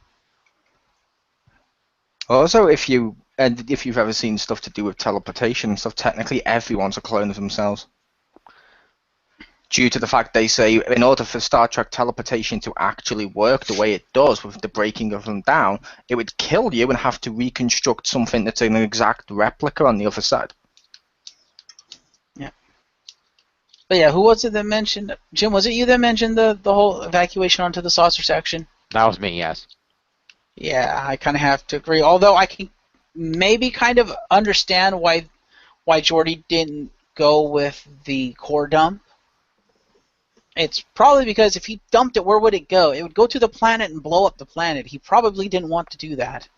Also, if you've ever seen stuff to do with teleportation and stuff, technically everyone's a clone of themselves. Due to the fact they say, in order for Star Trek teleportation to actually work the way it does with the breaking of them down, it would kill you and have to reconstruct something that's an exact replica on the other side. But yeah, who was it that mentioned? Jim, was it you that mentioned the whole evacuation onto the saucer section? That was me, yes. Yeah, I kind of have to agree. Although I can maybe kind of understand why Geordi didn't go with the core dump. It's probably because if he dumped it, where would it go? It would go to the planet and blow up the planet. He probably didn't want to do that.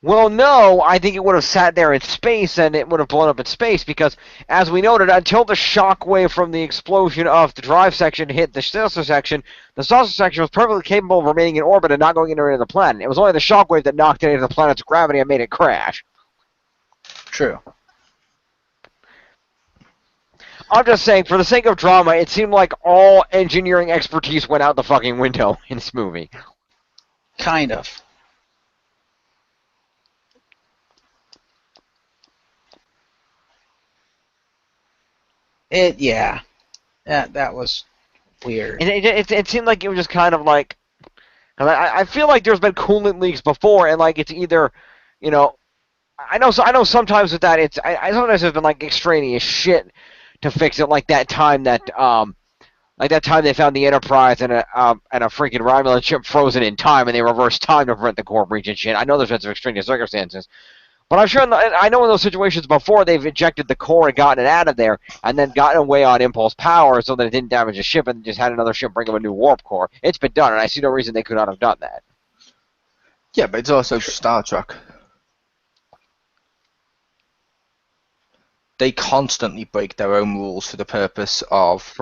Well, no, I think it would have sat there in space and it would have blown up in space because, as we noted, until the shock wave from the explosion of the drive section hit the saucer section was perfectly capable of remaining in orbit and not going into the planet. It was only the shock wave that knocked it into the planet's gravity and made it crash. True. I'm just saying, for the sake of drama, it seemed like all engineering expertise went out the fucking window in this movie. Kind of. Yeah. That was weird. It seemed like it was just kind of like, cause I feel like there's been coolant leaks before, and like it's either, you know, I know sometimes with that I sometimes have been like extraneous shit to fix it, like that time that they found the Enterprise and a freaking Romulan ship frozen in time, and they reversed time to prevent the core breach and shit. I know there's been some extraneous circumstances. But I'm sure I know in those situations before they've ejected the core and gotten it out of there, and then gotten away on impulse power so that it didn't damage the ship, and just had another ship bring them a new warp core. It's been done, and I see no reason they could not have done that. Yeah, but it's also Star Trek. They constantly break their own rules for the purpose of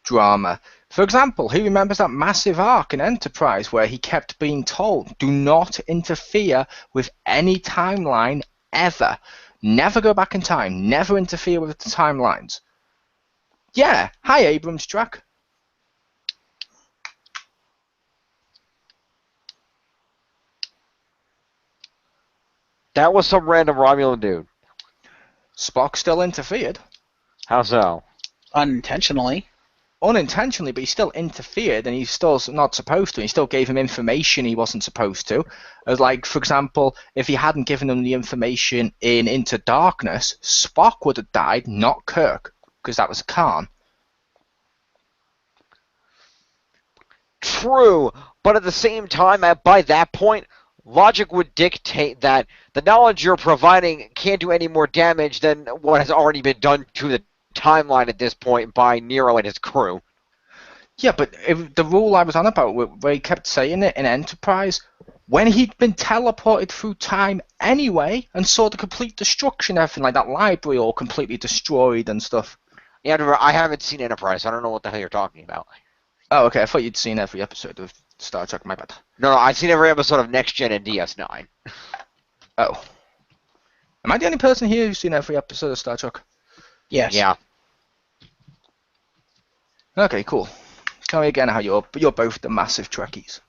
drama. For example, who remembers that massive arc in Enterprise where he kept being told, do not interfere with any timeline ever. Never go back in time. Never interfere with the timelines. Yeah. Hi, Abrams track. That was some random Romulan dude. Spock still interfered. How so? Unintentionally. Unintentionally, but he still interfered, and he's still not supposed to. He still gave him information he wasn't supposed to. As like, for example, if he hadn't given him the information in Into Darkness, Spock would have died, not Kirk, because that was Khan. True, but at the same time, by that point, logic would dictate that the knowledge you're providing can't do any more damage than what has already been done to the timeline at this point by Nero and his crew. Yeah, but the rule I was on about, where he kept saying it in Enterprise, when he'd been teleported through time anyway and saw the complete destruction, everything like that library all completely destroyed and stuff. Yeah, remember, I haven't seen Enterprise, so I don't know what the hell you're talking about. Oh, okay, I thought you'd seen every episode of Star Trek, my bad. No, I've seen every episode of Next Gen and DS9. Oh. Am I the only person here who's seen every episode of Star Trek? Yes. Yeah. Okay, cool. Tell me again how you're both the massive Trekkies.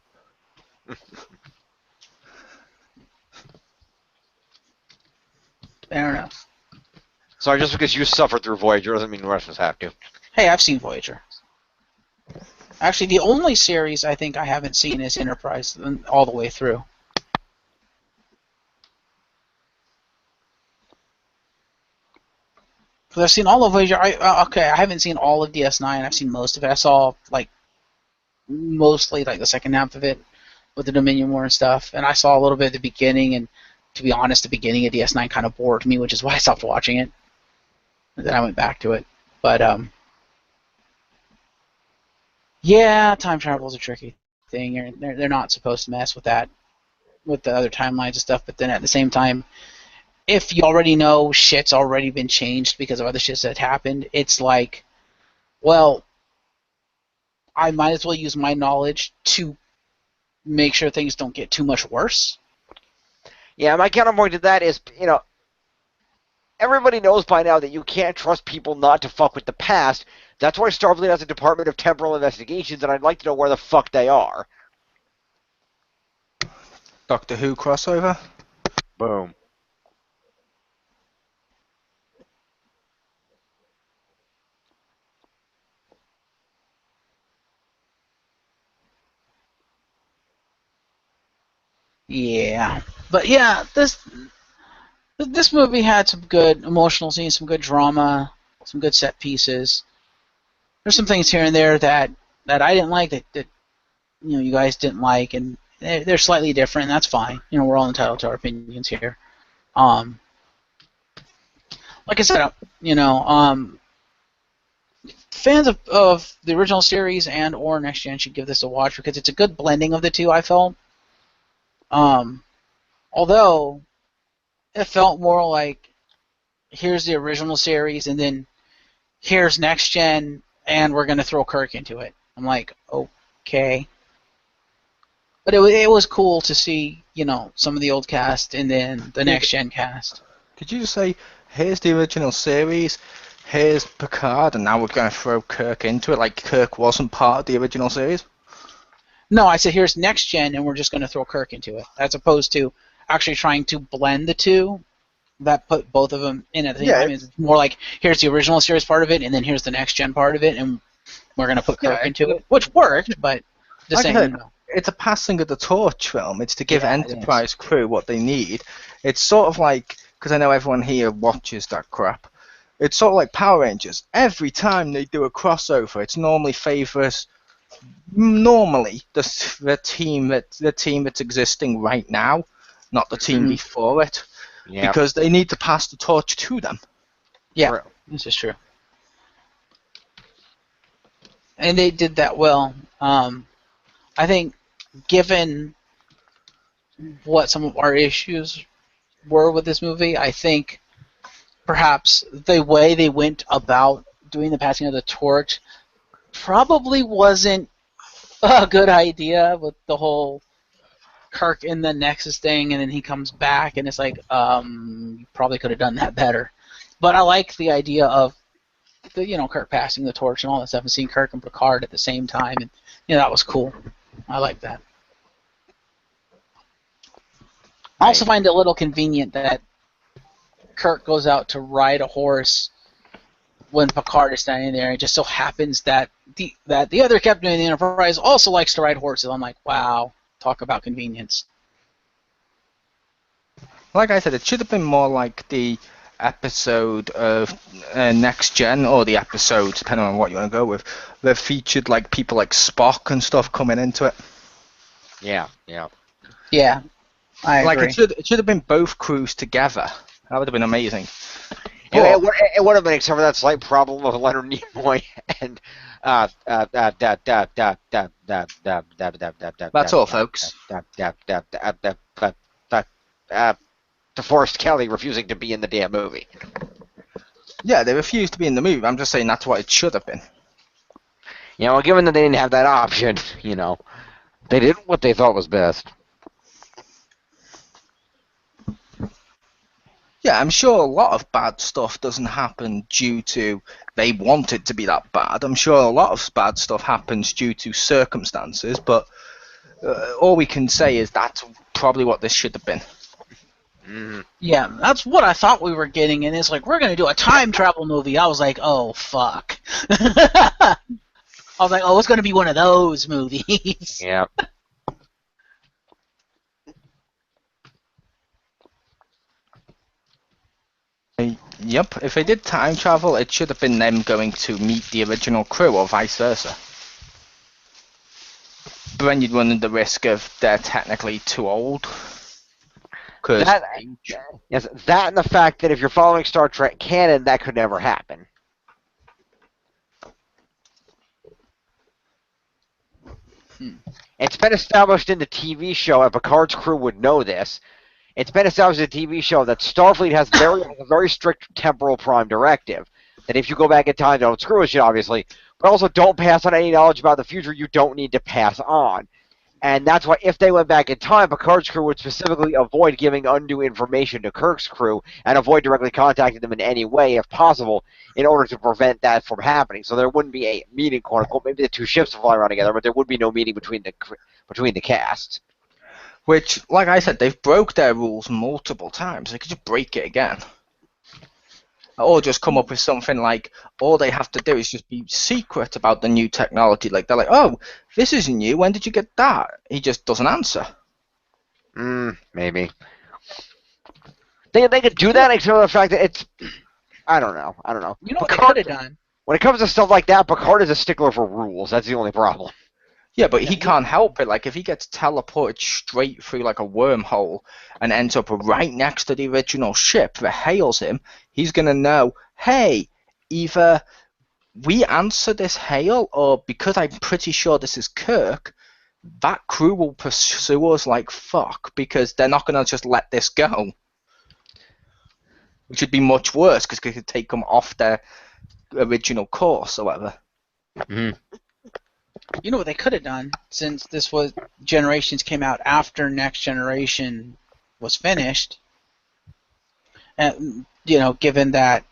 Fair enough. Sorry, just because you suffered through Voyager doesn't mean the rest of us have to. Hey, I've seen Voyager. Actually, the only series I think I haven't seen is Enterprise all the way through. Because I've seen all of Voyager. I haven't seen all of DS9. I've seen most of it. I saw mostly the second half of it with the Dominion War and stuff, and I saw a little bit at the beginning. And to be honest, the beginning of DS9 kind of bored me, which is why I stopped watching it. And then I went back to it. But yeah, time travel is a tricky thing. They're not supposed to mess with that, with the other timelines and stuff. But then at the same time, if you already know shit's already been changed because of other shits that happened, it's like, well, I might as well use my knowledge to make sure things don't get too much worse. Yeah, my counterpoint to that is, everybody knows by now that you can't trust people not to fuck with the past. That's why Starfleet has a Department of Temporal Investigations, and I'd like to know where the fuck they are. Doctor Who crossover? Boom. Yeah, but yeah, this movie had some good emotional scenes, some good drama, some good set pieces. there's some things here and there that I didn't like that you guys didn't like, and they're slightly different. And that's fine. We're all entitled to our opinions here. Like I said, fans of the original series and or Next Gen should give this a watch because it's a good blending of the two, I felt. Although it felt more like here's the original series and then here's Next Gen and we're going to throw Kirk into it. I'm like, okay. But it was cool to see, some of the old cast and then the Next Gen cast. Did you just say, here's the original series, here's Picard, and now we're going to throw Kirk into it, like Kirk wasn't part of the original series? No, I said here's Next Gen, and we're just going to throw Kirk into it, as opposed to actually trying to blend the two that put both of them in at the same time. It's more like here's the original series part of it, and then here's the Next Gen part of it, and we're going to put Kirk into it, which worked, but just saying, it's a passing of the torch film. It's to give Enterprise crew what they need. It's sort of like, because I know everyone here watches that crap, it's sort of like Power Rangers. Every time they do a crossover, it's normally favours the team that's existing right now, not the team before it, because they need to pass the torch to them. Yeah, this is true, and they did that well. I think, given what some of our issues were with this movie, I think perhaps the way they went about doing the passing of the torch probably wasn't a good idea with the whole Kirk in the Nexus thing, and then he comes back, and it's like, you probably could have done that better. But I like the idea of Kirk passing the torch and all that stuff, and seeing Kirk and Picard at the same time, and that was cool. I like that. I also find it a little convenient that Kirk goes out to ride a horse when Picard is standing there. It just so happens that the other captain of the Enterprise also likes to ride horses. I'm like, wow, talk about convenience. Like I said, it should have been more like the episode of Next Gen, or the episode, depending on what you want to go with, that featured like people like Spock and stuff coming into it. Yeah. I agree. It should have been both crews together. That would have been amazing. It would have been, except for that slight problem of Leonard Nimoy and that's all, folks. DeForest Kelly refusing to be in the damn movie. Yeah, they refused to be in the movie. I'm just saying that's what it should have been. Given that they didn't have that option, they did what they thought was best. Yeah, I'm sure a lot of bad stuff doesn't happen due to they want it to be that bad. I'm sure a lot of bad stuff happens due to circumstances, but all we can say is that's probably what this should have been. Yeah, that's what I thought we were getting, and it's like, we're going to do a time travel movie. I was like, oh, fuck. I was like, oh, it's going to be one of those movies. Yeah. Yep, if they did time travel, it should have been them going to meet the original crew, or vice versa. But then you'd run the risk of they're technically too old. That and the fact that if you're following Star Trek canon, that could never happen. It's been established in the TV show, and Picard's crew would know this. It's been established in the TV show that Starfleet has a very strict temporal prime directive. That if you go back in time, don't screw with shit, obviously, but also don't pass on any knowledge about the future you don't need to pass on. And that's why if they went back in time, Picard's crew would specifically avoid giving undue information to Kirk's crew and avoid directly contacting them in any way, if possible, in order to prevent that from happening. So there wouldn't be a meeting, quote unquote. Maybe the two ships would fly around together, but there would be no meeting between the casts. Which, like I said, they've broke their rules multiple times. They could just break it again. Or just come up with something like, all they have to do is just be secret about the new technology. Like, they're like, oh, this isn't new. When did you get that? He just doesn't answer. Maybe. They could do that, except for the fact that it's... I don't know. You know what they could have done? When it comes to stuff like that, Picard is a stickler for rules. That's the only problem. Yeah, but he can't help it. Like, if he gets teleported straight through, like, a wormhole and ends up right next to the original ship that hails him, he's going to know, hey, either we answer this hail, or because I'm pretty sure this is Kirk, that crew will pursue us like fuck, because they're not going to just let this go. Which would be much worse, because it could take them off their original course or whatever. Mm-hmm. You know what they could have done, since this was Generations came out after Next Generation was finished, and given that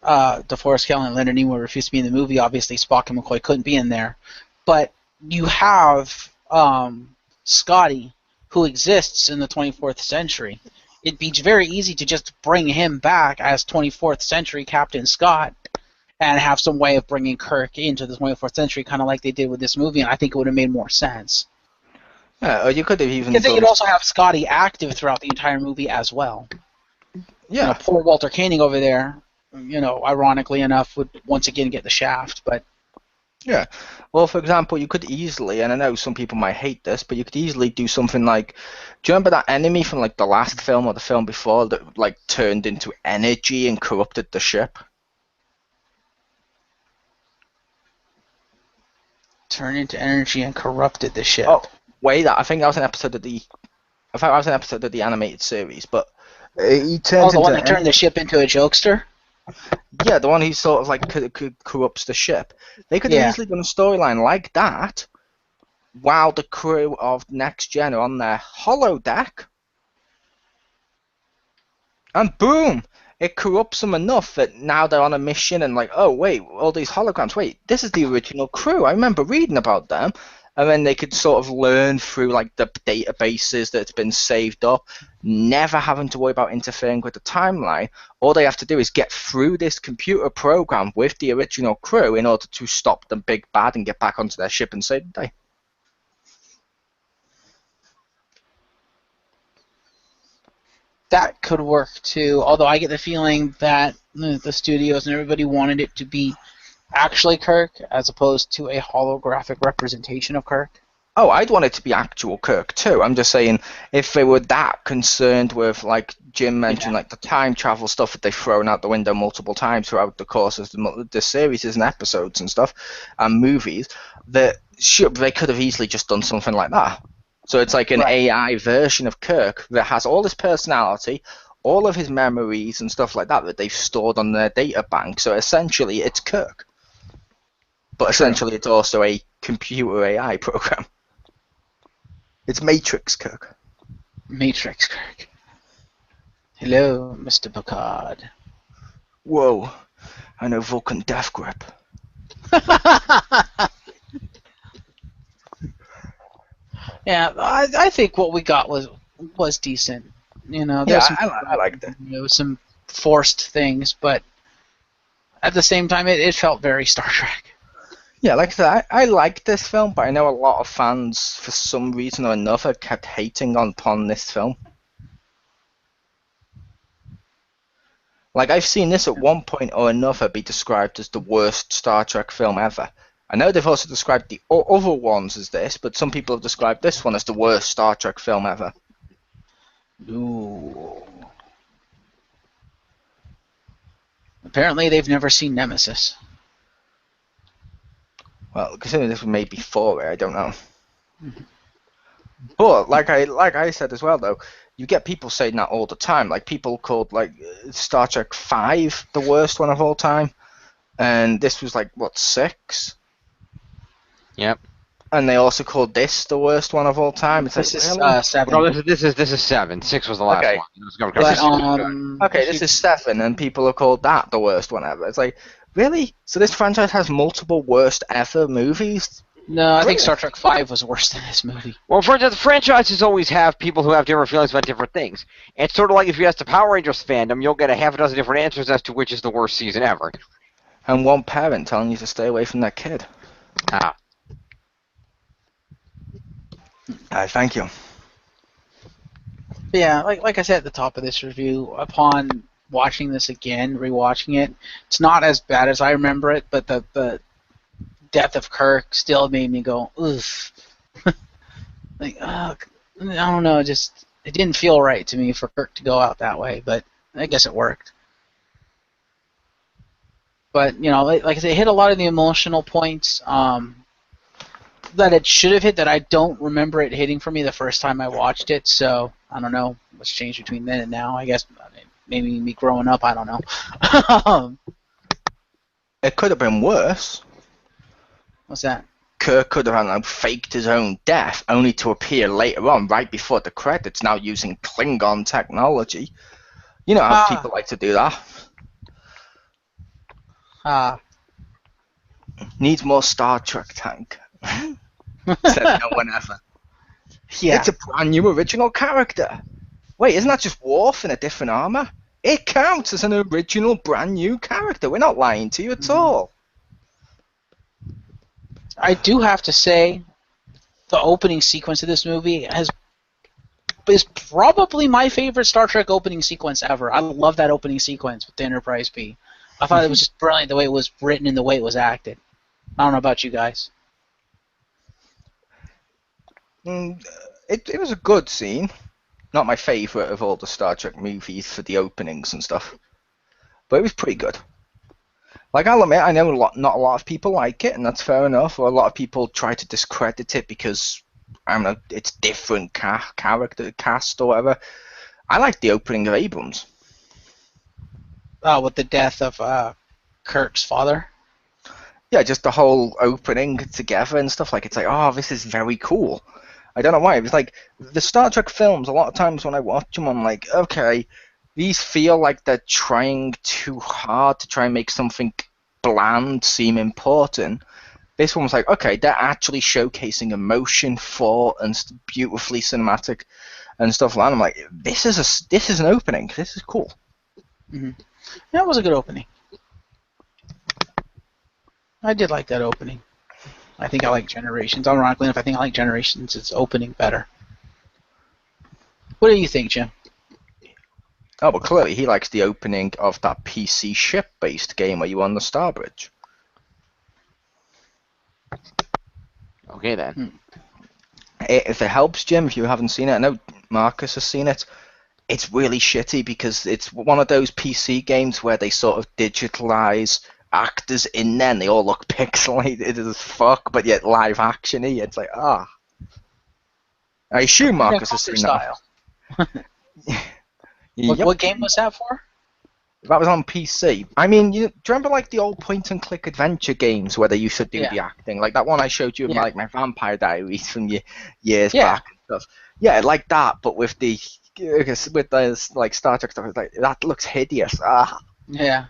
DeForest Kelley and Leonard Nimoy refused to be in the movie, obviously Spock and McCoy couldn't be in there. But you have Scotty, who exists in the 24th century. It'd be very easy to just bring him back as 24th century Captain Scott, and have some way of bringing Kirk into the 24th century, kind of like they did with this movie, and I think it would have made more sense. Yeah, or you could have even Because they could also have Scotty active throughout the entire movie as well. Yeah. Poor Walter Koenig over there, ironically enough, would once again get the shaft, but... Yeah. Well, for example, you could easily, and I know some people might hate this, but you could easily do something like, do you remember that enemy from, like, the last film or the film before that, like, turned into energy and corrupted the ship? Turned into energy and corrupted the ship. Oh, wait, I think that was an episode of the... I thought that was an episode of the animated series, but he turns the one that turned the ship into a jokester? Yeah, the one who sort of, like, corrupts the ship. They could have easily done a storyline like that while the crew of Next Gen are on their holodeck. And boom! It corrupts them enough that now they're on a mission and like, oh wait, all these holograms, wait, this is the original crew. I remember reading about them. And then they could sort of learn through like the databases that's been saved up, never having to worry about interfering with the timeline. All they have to do is get through this computer program with the original crew in order to stop the big bad and get back onto their ship and save the day. That could work too, although I get the feeling that the studios and everybody wanted it to be actually Kirk as opposed to a holographic representation of Kirk. Oh, I'd want it to be actual Kirk too. I'm just saying, if they were that concerned with, like Jim mentioned, like the time travel stuff that they've thrown out the window multiple times throughout the course of the series and episodes and stuff, and movies, that they could have easily just done something like that. So it's like an AI version of Kirk that has all his personality, all of his memories and stuff like that that they've stored on their data bank. So essentially, it's Kirk. But essentially, it's also a computer AI program. It's Matrix Kirk. Matrix Kirk. Hello, Mr. Picard. Whoa, I know Vulcan Death Grip. Yeah, I think what we got was decent. There's I liked it. Some forced things, but at the same time, it felt very Star Trek. Yeah, like I said, I liked this film, but I know a lot of fans, for some reason or another, kept hating upon this film. Like, I've seen this at one point or another be described as the worst Star Trek film ever. I know they've also described the other ones as this, but some people have described this one as the worst Star Trek film ever. Ooh. Apparently, they've never seen Nemesis. Well, considering this was made before it, I don't know. But like I said as well, though, you get people saying that all the time. Like people called like Star Trek V the worst one of all time, and this was like what 6. Yep. And they also called this the worst one of all time. It's This like, is really? 7. No, this is 7. 6 was the last Okay. one. But, Okay, this is 7, and people have called that the worst one ever. It's like, really? So this franchise has multiple worst ever movies? No, I think Star Trek V was worse than this movie. Well, franchises always have people who have different feelings about different things. It's sort of like if you ask the Power Rangers fandom, you'll get a half a dozen different answers as to which is the worst season ever. And one parent telling you to stay away from that kid. Ah. Thank you. But yeah, like I said at the top of this review, upon watching this again, rewatching it, it's not as bad as I remember it, but the death of Kirk still made me go, oof. Like, I don't know, just it didn't feel right to me for Kirk to go out that way, but I guess it worked. But like I said, it hit a lot of the emotional points that it should have hit that I don't remember it hitting for me the first time I watched it. So I don't know what's changed between then and now. I guess maybe me growing up. I don't know. It could have been worse. What's that? Kirk could have faked his own death, only to appear later on, right before the credits, now using Klingon technology. You know how people like to do that. Needs more Star Trek tank. Said no one ever. Yeah. It's a brand new original character. Wait, isn't that just Worf in a different armor? It counts as an original brand new character. We're not lying to you at all. I do have to say, the opening sequence of this movie is probably my favorite Star Trek opening sequence ever. I love that opening sequence with the Enterprise B. I thought it was just brilliant the way it was written and the way it was acted. I don't know about you guys. It was a good scene. Not my favorite of all the Star Trek movies for the openings and stuff. But it was pretty good. Like, I'll admit, I know not a lot of people like it, and that's fair enough. Or a lot of people try to discredit it because, I don't know, it's different character cast or whatever. I like the opening of Abrams. With the death of Kirk's father. Yeah, just the whole opening together and stuff. Like, it's like, oh, this is very cool. I don't know why. It was like, the Star Trek films, a lot of times when I watch them, I'm like, okay, these feel like they're trying too hard to try and make something bland seem important. This one was like, okay, they're actually showcasing emotion, thought, and beautifully cinematic and stuff like that. I'm like, this is an opening. This is cool. Mm-hmm. That was a good opening. I did like that opening. I think I like Generations. Ironically enough, I think I like Generations' its opening better. What do you think, Jim? Oh, well, clearly he likes the opening of that PC ship-based game where you on the Star Bridge. Okay, then. If it helps, Jim, if you haven't seen it, I know Marcus has seen it. It's really shitty because it's one of those PC games where they sort of digitalize actors in there and they all look pixelated as fuck, but yet live action-y. It's like, I assume Marcus has seen that. What game was that for? That was on PC. I mean, do you remember like the old point-and-click adventure games where they used to do the acting? Like that one I showed you of like my Vampire Diaries from years back and stuff. Yeah, like that, but with the like Star Trek stuff. Like that looks hideous. Yeah.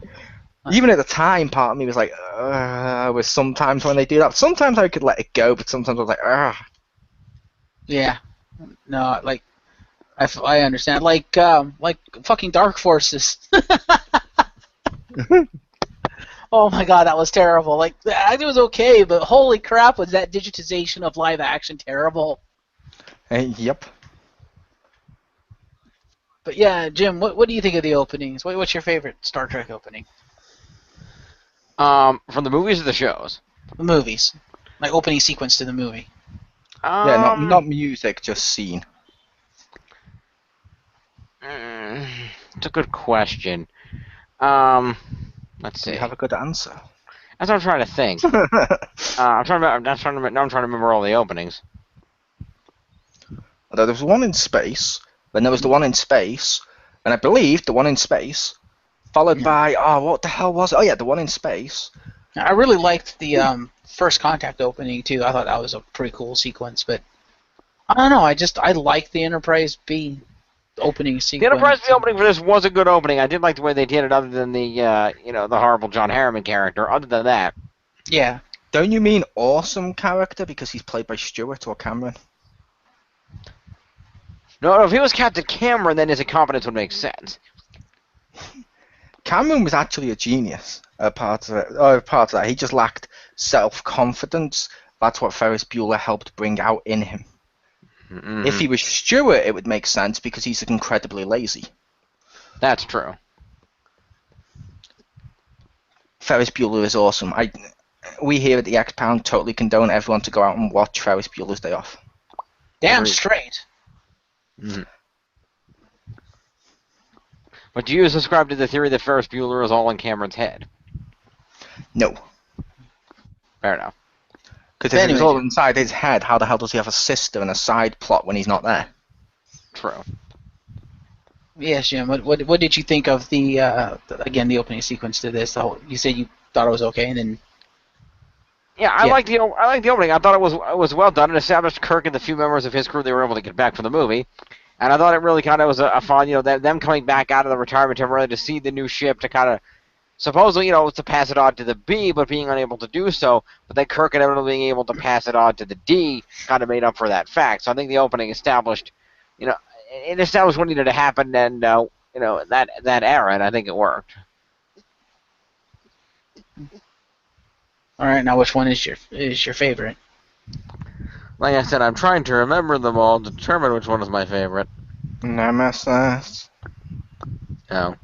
Even at the time, part of me was like, was sometimes when they do that. Sometimes I could let it go, but sometimes I was like, Yeah. No, like I understand. Like fucking Dark Forces. Oh my god, that was terrible. Like it was okay, but holy crap, was that digitization of live action terrible? Yep. But yeah, Jim, what do you think of the openings? What's your favorite Star Trek opening? From the movies or the shows? The movies, like opening sequence to the movie. Yeah, not music, just scene. It's a good question. Let's see. Do you have a good answer? That's what I'm trying to think. I'm trying to remember all the openings. Although there was one in space, then there was the one in space, and I believe the one in space, followed by what the hell was it? Oh yeah, the one in space. I really liked the First Contact opening too. I thought that was a pretty cool sequence, but I don't know. I like the Enterprise B opening sequence. The Enterprise B opening for this was a good opening. I did like the way they did it, other than the the horrible John Harriman character. Other than that, yeah. Don't you mean awesome character because he's played by Stewart or Cameron? No, if he was Captain Cameron, then his incompetence would make sense. Cameron was actually a genius. Part of that, he just lacked self-confidence. That's what Ferris Bueller helped bring out in him. Mm-hmm. If he was Stewart, it would make sense because he's incredibly lazy. That's true. Ferris Bueller is awesome. We here at the X Pound totally condone everyone to go out and watch Ferris Bueller's Day Off. Damn Agreed. straight. Mm-hmm. But do you subscribe to the theory that Ferris Bueller is all in Cameron's head? No. Fair enough. Because if Anyway, it's all inside his head, how the hell does he have a sister and a side plot when he's not there? True. Yes, Jim. What did you think of the opening sequence to this? You said you thought it was okay, and then Yeah, I like the opening. I thought it was well done. It established Kirk and the few members of his crew they were able to get back from the movie, and I thought it really kind of was a fun, them coming back out of the retirement temporarily to see the new ship to kind of supposedly to pass it on to the B, but being unable to do so. But then Kirk and everyone being able to pass it on to the D kind of made up for that fact. So I think the opening established, it established what needed to happen, and that era, and I think it worked. all right. Now, which one is your favorite? Like I said, I'm trying to remember them all to determine which one is my favorite. Nemesis. No.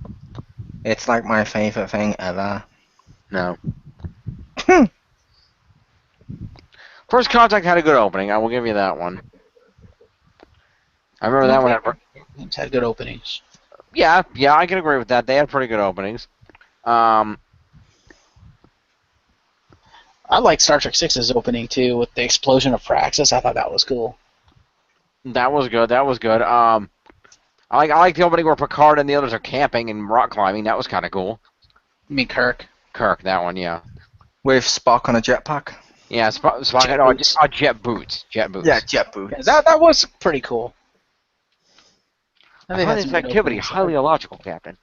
It's like my favorite thing ever. No. First Contact had a good opening. I will give you that one. I remember that one. It's had good openings. Yeah, I can agree with that. They had pretty good openings. I like Star Trek VI's opening too, with the explosion of Praxis. I thought that was cool. That was good. I like the opening where Picard and the others are camping and rock climbing. That was kind of cool. You mean Kirk? Kirk, that one, yeah. With Spock on a jetpack. Yeah, Spock Jet on boots. jet boots. Jet boots. Yeah, jet boots. Yeah, that was pretty cool. I They find had this some good activity openings. highly illogical, Captain.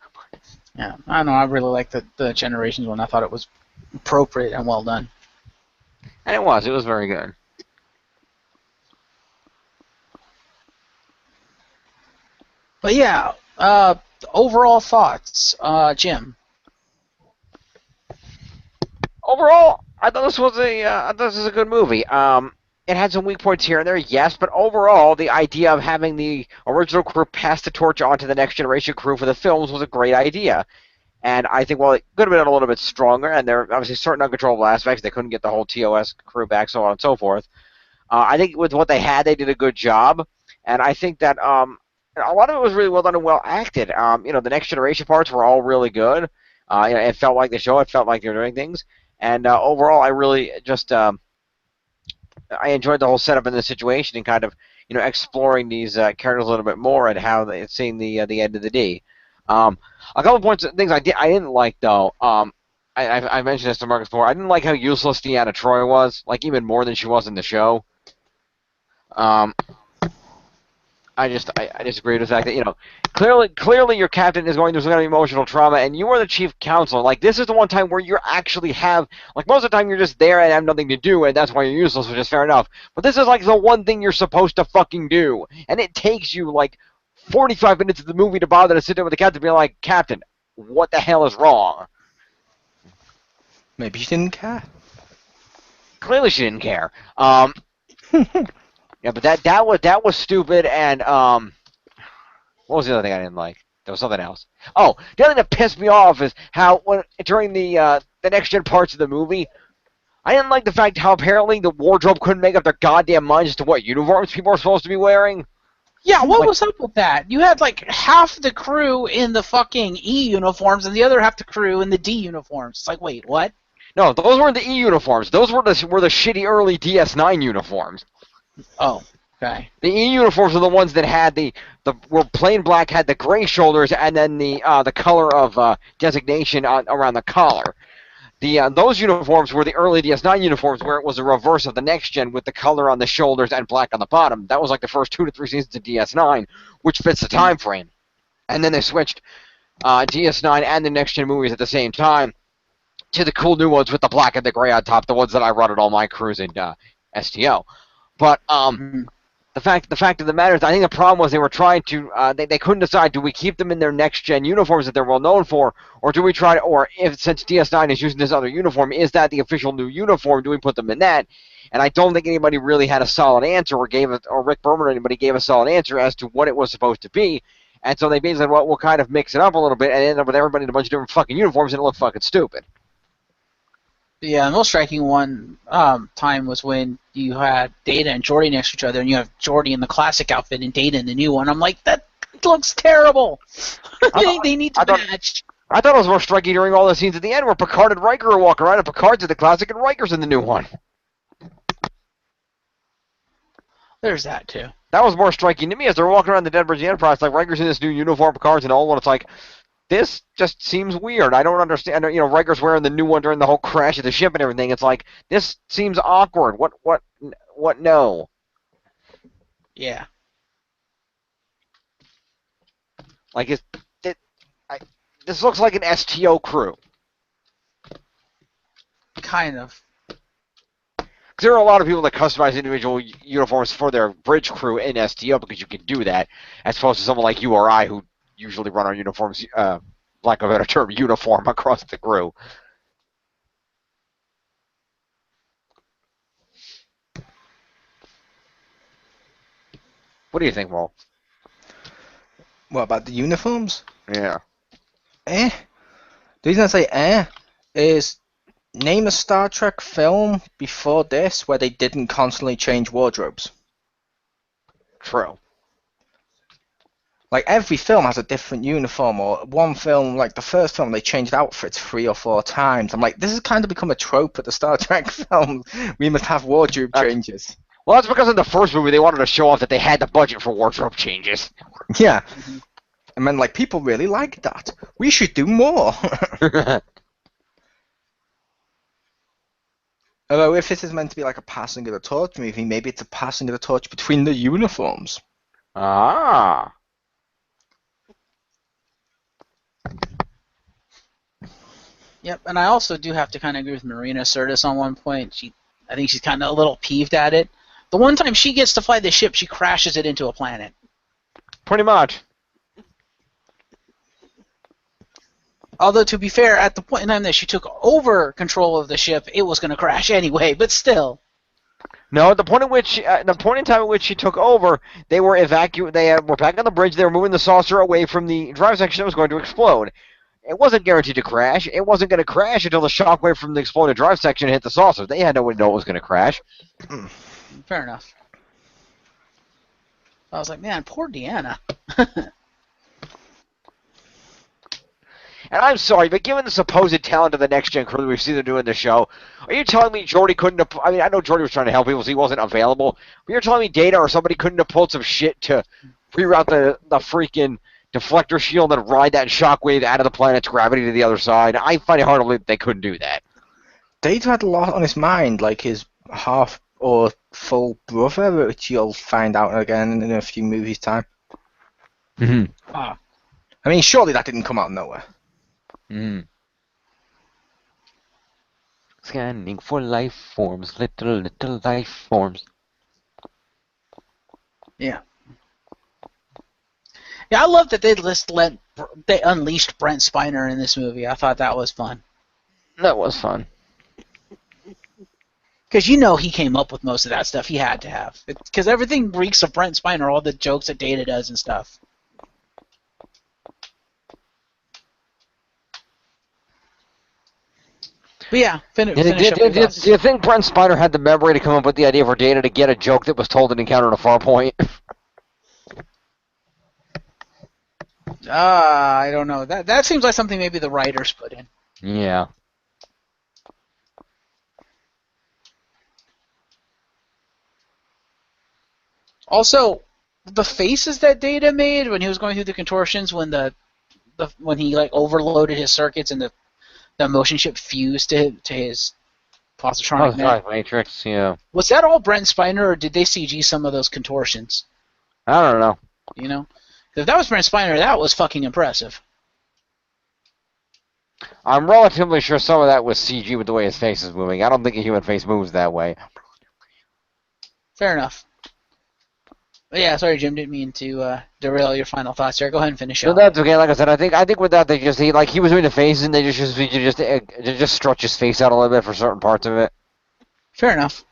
Yeah, I know. I really liked the Generations one. I thought it was appropriate and well done. And it was very good. But yeah, overall thoughts, Jim. Overall, I thought this was a good movie. It had some weak points here and there, yes, but overall, the idea of having the original crew pass the torch on to the next generation crew for the films was a great idea. And I think, well, it could have been a little bit stronger, and there are obviously certain uncontrollable aspects. They couldn't get the whole TOS crew back, so on and so forth. I think with what they had, they did a good job. And I think that a lot of it was really well done and well acted. The next generation parts were all really good. It felt like the show. It felt like they were doing things. And overall, I really just I enjoyed the whole setup in the situation and kind of exploring these characters a little bit more and how they seeing the end of the D. A couple points, things I didn't like though. I mentioned this to Marcus before. I didn't like how useless Deanna Troi was, like even more than she was in the show. I disagreed with the fact that clearly your captain is going through some kind of emotional trauma, and you are the chief counselor. Like, this is the one time where you actually have, like, most of the time you're just there and have nothing to do, and that's why you're useless, which is fair enough. But this is like the one thing you're supposed to fucking do, and it takes you like 45 minutes of the movie to bother to sit down with the captain and be like, Captain, what the hell is wrong? Maybe she didn't care. Clearly she didn't care. Yeah, but that was stupid. And what was the other thing I didn't like? There was something else. Oh, the other thing that pissed me off is how during the next gen parts of the movie, I didn't like the fact how apparently the wardrobe couldn't make up their goddamn minds as to what uniforms people were supposed to be wearing. Yeah, what was up with that? You had like half the crew in the fucking E uniforms and the other half the crew in the D uniforms. It's like, wait, what? No, those weren't the E uniforms. Those were the shitty early DS9 uniforms. Oh, okay. The E uniforms were the ones that had were plain black, had the gray shoulders, and then the color of designation around the collar. Those uniforms were the early DS9 uniforms, where it was a reverse of the next gen with the color on the shoulders and black on the bottom. That was like the first 2 to 3 seasons of DS9, which fits the time frame. And then they switched DS9 and the next gen movies at the same time to the cool new ones with the black and the gray on top, the ones that I run at all my crews in STO. But the fact of the matter is, I think the problem was they were trying to they couldn't decide, do we keep them in their next gen uniforms that they're well known for, or do we try to, or if since DS9 is using this other uniform, is that the official new uniform? Do we put them in that? And I don't think anybody really had a solid answer, or Rick Berman or anybody gave a solid answer as to what it was supposed to be. And so they basically said, well, we'll kind of mix it up a little bit and end up with everybody in a bunch of different fucking uniforms, and it looked fucking stupid. Yeah, the most striking one time was when you had Data and Jordy next to each other, and you have Jordy in the classic outfit and Data in the new one. I'm like, that looks terrible. They need to match. I thought it was more striking during all the scenes at the end where Picard and Riker are walking around, and Picard's in the classic and Riker's in the new one. There's that too. That was more striking to me as they're walking around the Dead Bridge Enterprise. Like Riker's in this new uniform, Picard's in old one. It's like, this just seems weird. I don't understand. You know, Riker's wearing the new one during the whole crash of the ship and everything. It's like, this seems awkward. What? No. Yeah. Like, this looks like an STO crew. Kind of. There are a lot of people that customize individual uniforms for their bridge crew in STO because you can do that, as opposed to someone like you or I who usually run our uniforms, lack of a better term, uniform across the crew. What do you think, Mo? What about the uniforms? Yeah. The reason I say is name a Star Trek film before this where they didn't constantly change wardrobes. True. Like, every film has a different uniform, or one film, like the first film, they changed outfits 3 or 4 times. I'm like, this has kind of become a trope at the Star Trek films. We must have wardrobe changes. Well, that's because in the first movie they wanted to show off that they had the budget for wardrobe changes. Yeah. And then, like, people really like that. We should do more. Although, if this is meant to be like a passing of the torch movie, maybe it's a passing of the torch between the uniforms. Ah. Yep, and I also do have to kind of agree with Marina Sirtis on one point. I think she's kind of a little peeved at it. The one time she gets to fly the ship, she crashes it into a planet. Pretty much. Although, to be fair, at the point in time that she took over control of the ship, it was going to crash anyway, but still. No, at the point in time at which she took over, they were They were back on the bridge. They were moving the saucer away from the drive section that was going to explode. It wasn't guaranteed to crash. It wasn't going to crash until the shockwave from the exploded drive section hit the saucer. They had no way to know it was going to crash. Fair enough. I was like, man, poor Deanna. And I'm sorry, but given the supposed talent of the next-gen crew that we've seen them do in the show, are you telling me Geordi couldn't have... I mean, I know Geordi was trying to help people, so he wasn't available, but you're telling me Data or somebody couldn't have pulled some shit to reroute the freaking deflector shield and ride that shockwave out of the planet's gravity to the other side? I find it hard to believe they couldn't do that. Data had a lot on his mind, like his half or full brother, which you'll find out again in a few movies' time. Mm-hmm. I mean, surely that didn't come out of nowhere. Mm. Scanning for life forms, little life forms. Yeah. Yeah, I love that they unleashed Brent Spiner in this movie. I thought that was fun. That was fun. Because you know he came up with most of that stuff he had to have. Because everything reeks of Brent Spiner, all the jokes that Data does and stuff. But yeah, finish up your thoughts. Do you think Brent Spiner had the memory to come up with the idea for Data to get a joke that was told in Encounter at a Farpoint? I don't know. That seems like something maybe the writers put in. Yeah. Also, the faces that Data made when he was going through the contortions when when he like overloaded his circuits and the motion chip fused to his positronic net. Matrix, yeah. Was that all Brent Spiner, or did they CG some of those contortions? I don't know. You know? If that was Brent Spiner, that was fucking impressive. I'm relatively sure some of that was CG with the way his face is moving. I don't think a human face moves that way. Fair enough. But yeah, sorry, Jim, didn't mean to derail your final thoughts there. Go ahead and finish No, up. that's okay. Like I said, I think with that he was doing the faces and they just stretch his face out a little bit for certain parts of it. Fair enough.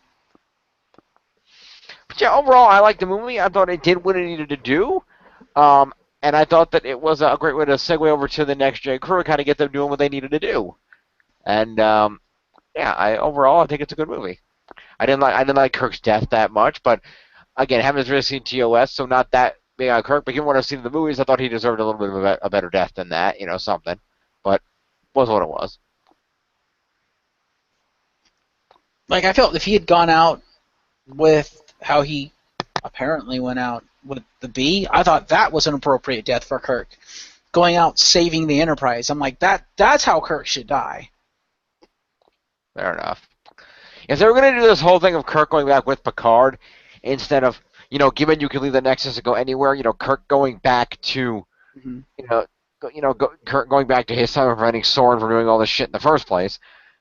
But yeah, overall, I liked the movie. I thought it did what it needed to do. And I thought that it was a great way to segue over to the next gen crew and kind of get them doing what they needed to do. And overall I think it's a good movie. I didn't like Kirk's death that much, but again, haven't really seen TOS, so not that big on Kirk. But given what I've seen in the movies, I thought he deserved a little bit of a better death than that. Something. But was what it was. Like, I felt if he had gone out with how he apparently went out with the bee, I thought that was an appropriate death for Kirk. Going out saving the Enterprise. I'm like, that's how Kirk should die. Fair enough. If they were going to do this whole thing of Kirk going back with Picard, instead of, given you can leave the Nexus and go anywhere, Kirk going back to, Mm-hmm. Kirk going back to his time of preventing Soren from doing all this shit in the first place,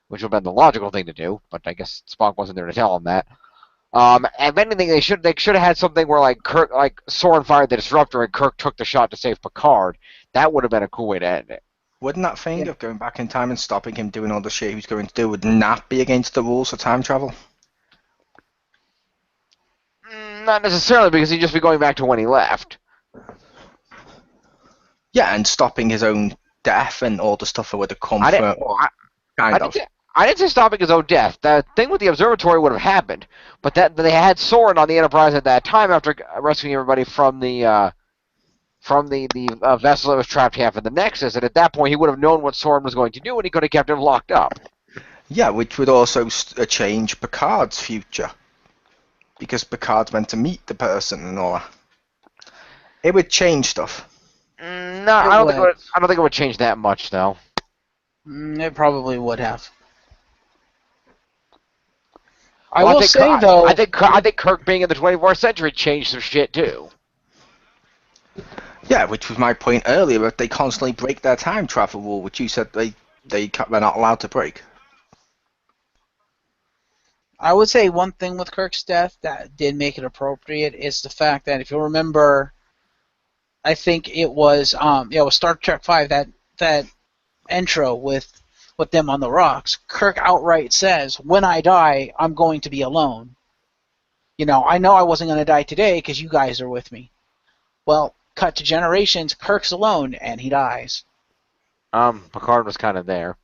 which would have been the logical thing to do, but I guess Spock wasn't there to tell him that. And if anything, they should have had something where Soren fired the disruptor and Kirk took the shot to save Picard. That would have been a cool way to end it. Wouldn't that thing of going back in time and stopping him doing all the shit he was going to do, would not be against the rules of time travel? Not necessarily, because he'd just be going back to when he left. Yeah, and stopping his own death and all the stuff that would have come from. I didn't say stopping his own death. The thing with the observatory would have happened, but that they had Soren on the Enterprise at that time after rescuing everybody from the vessel that was trapped half in the Nexus, and at that point he would have known what Soren was going to do, and he could have kept him locked up. Yeah, which would also change Picard's future, because Picard's meant to meet the person and all that. It would change stuff. No, I don't think it would change that much, though. It probably would have. I think Kirk being in the 24th century changed some shit too. Yeah, which was my point earlier, but they constantly break their time travel rule, which you said they're not allowed to break. I would say one thing with Kirk's death that did make it appropriate is the fact that if you remember, I think it was Star Trek V, that intro with them on the rocks. Kirk outright says, "When I die, I'm going to be alone. I know I wasn't going to die today because you guys are with me." Well, cut to generations, Kirk's alone and he dies. Picard was kind of there.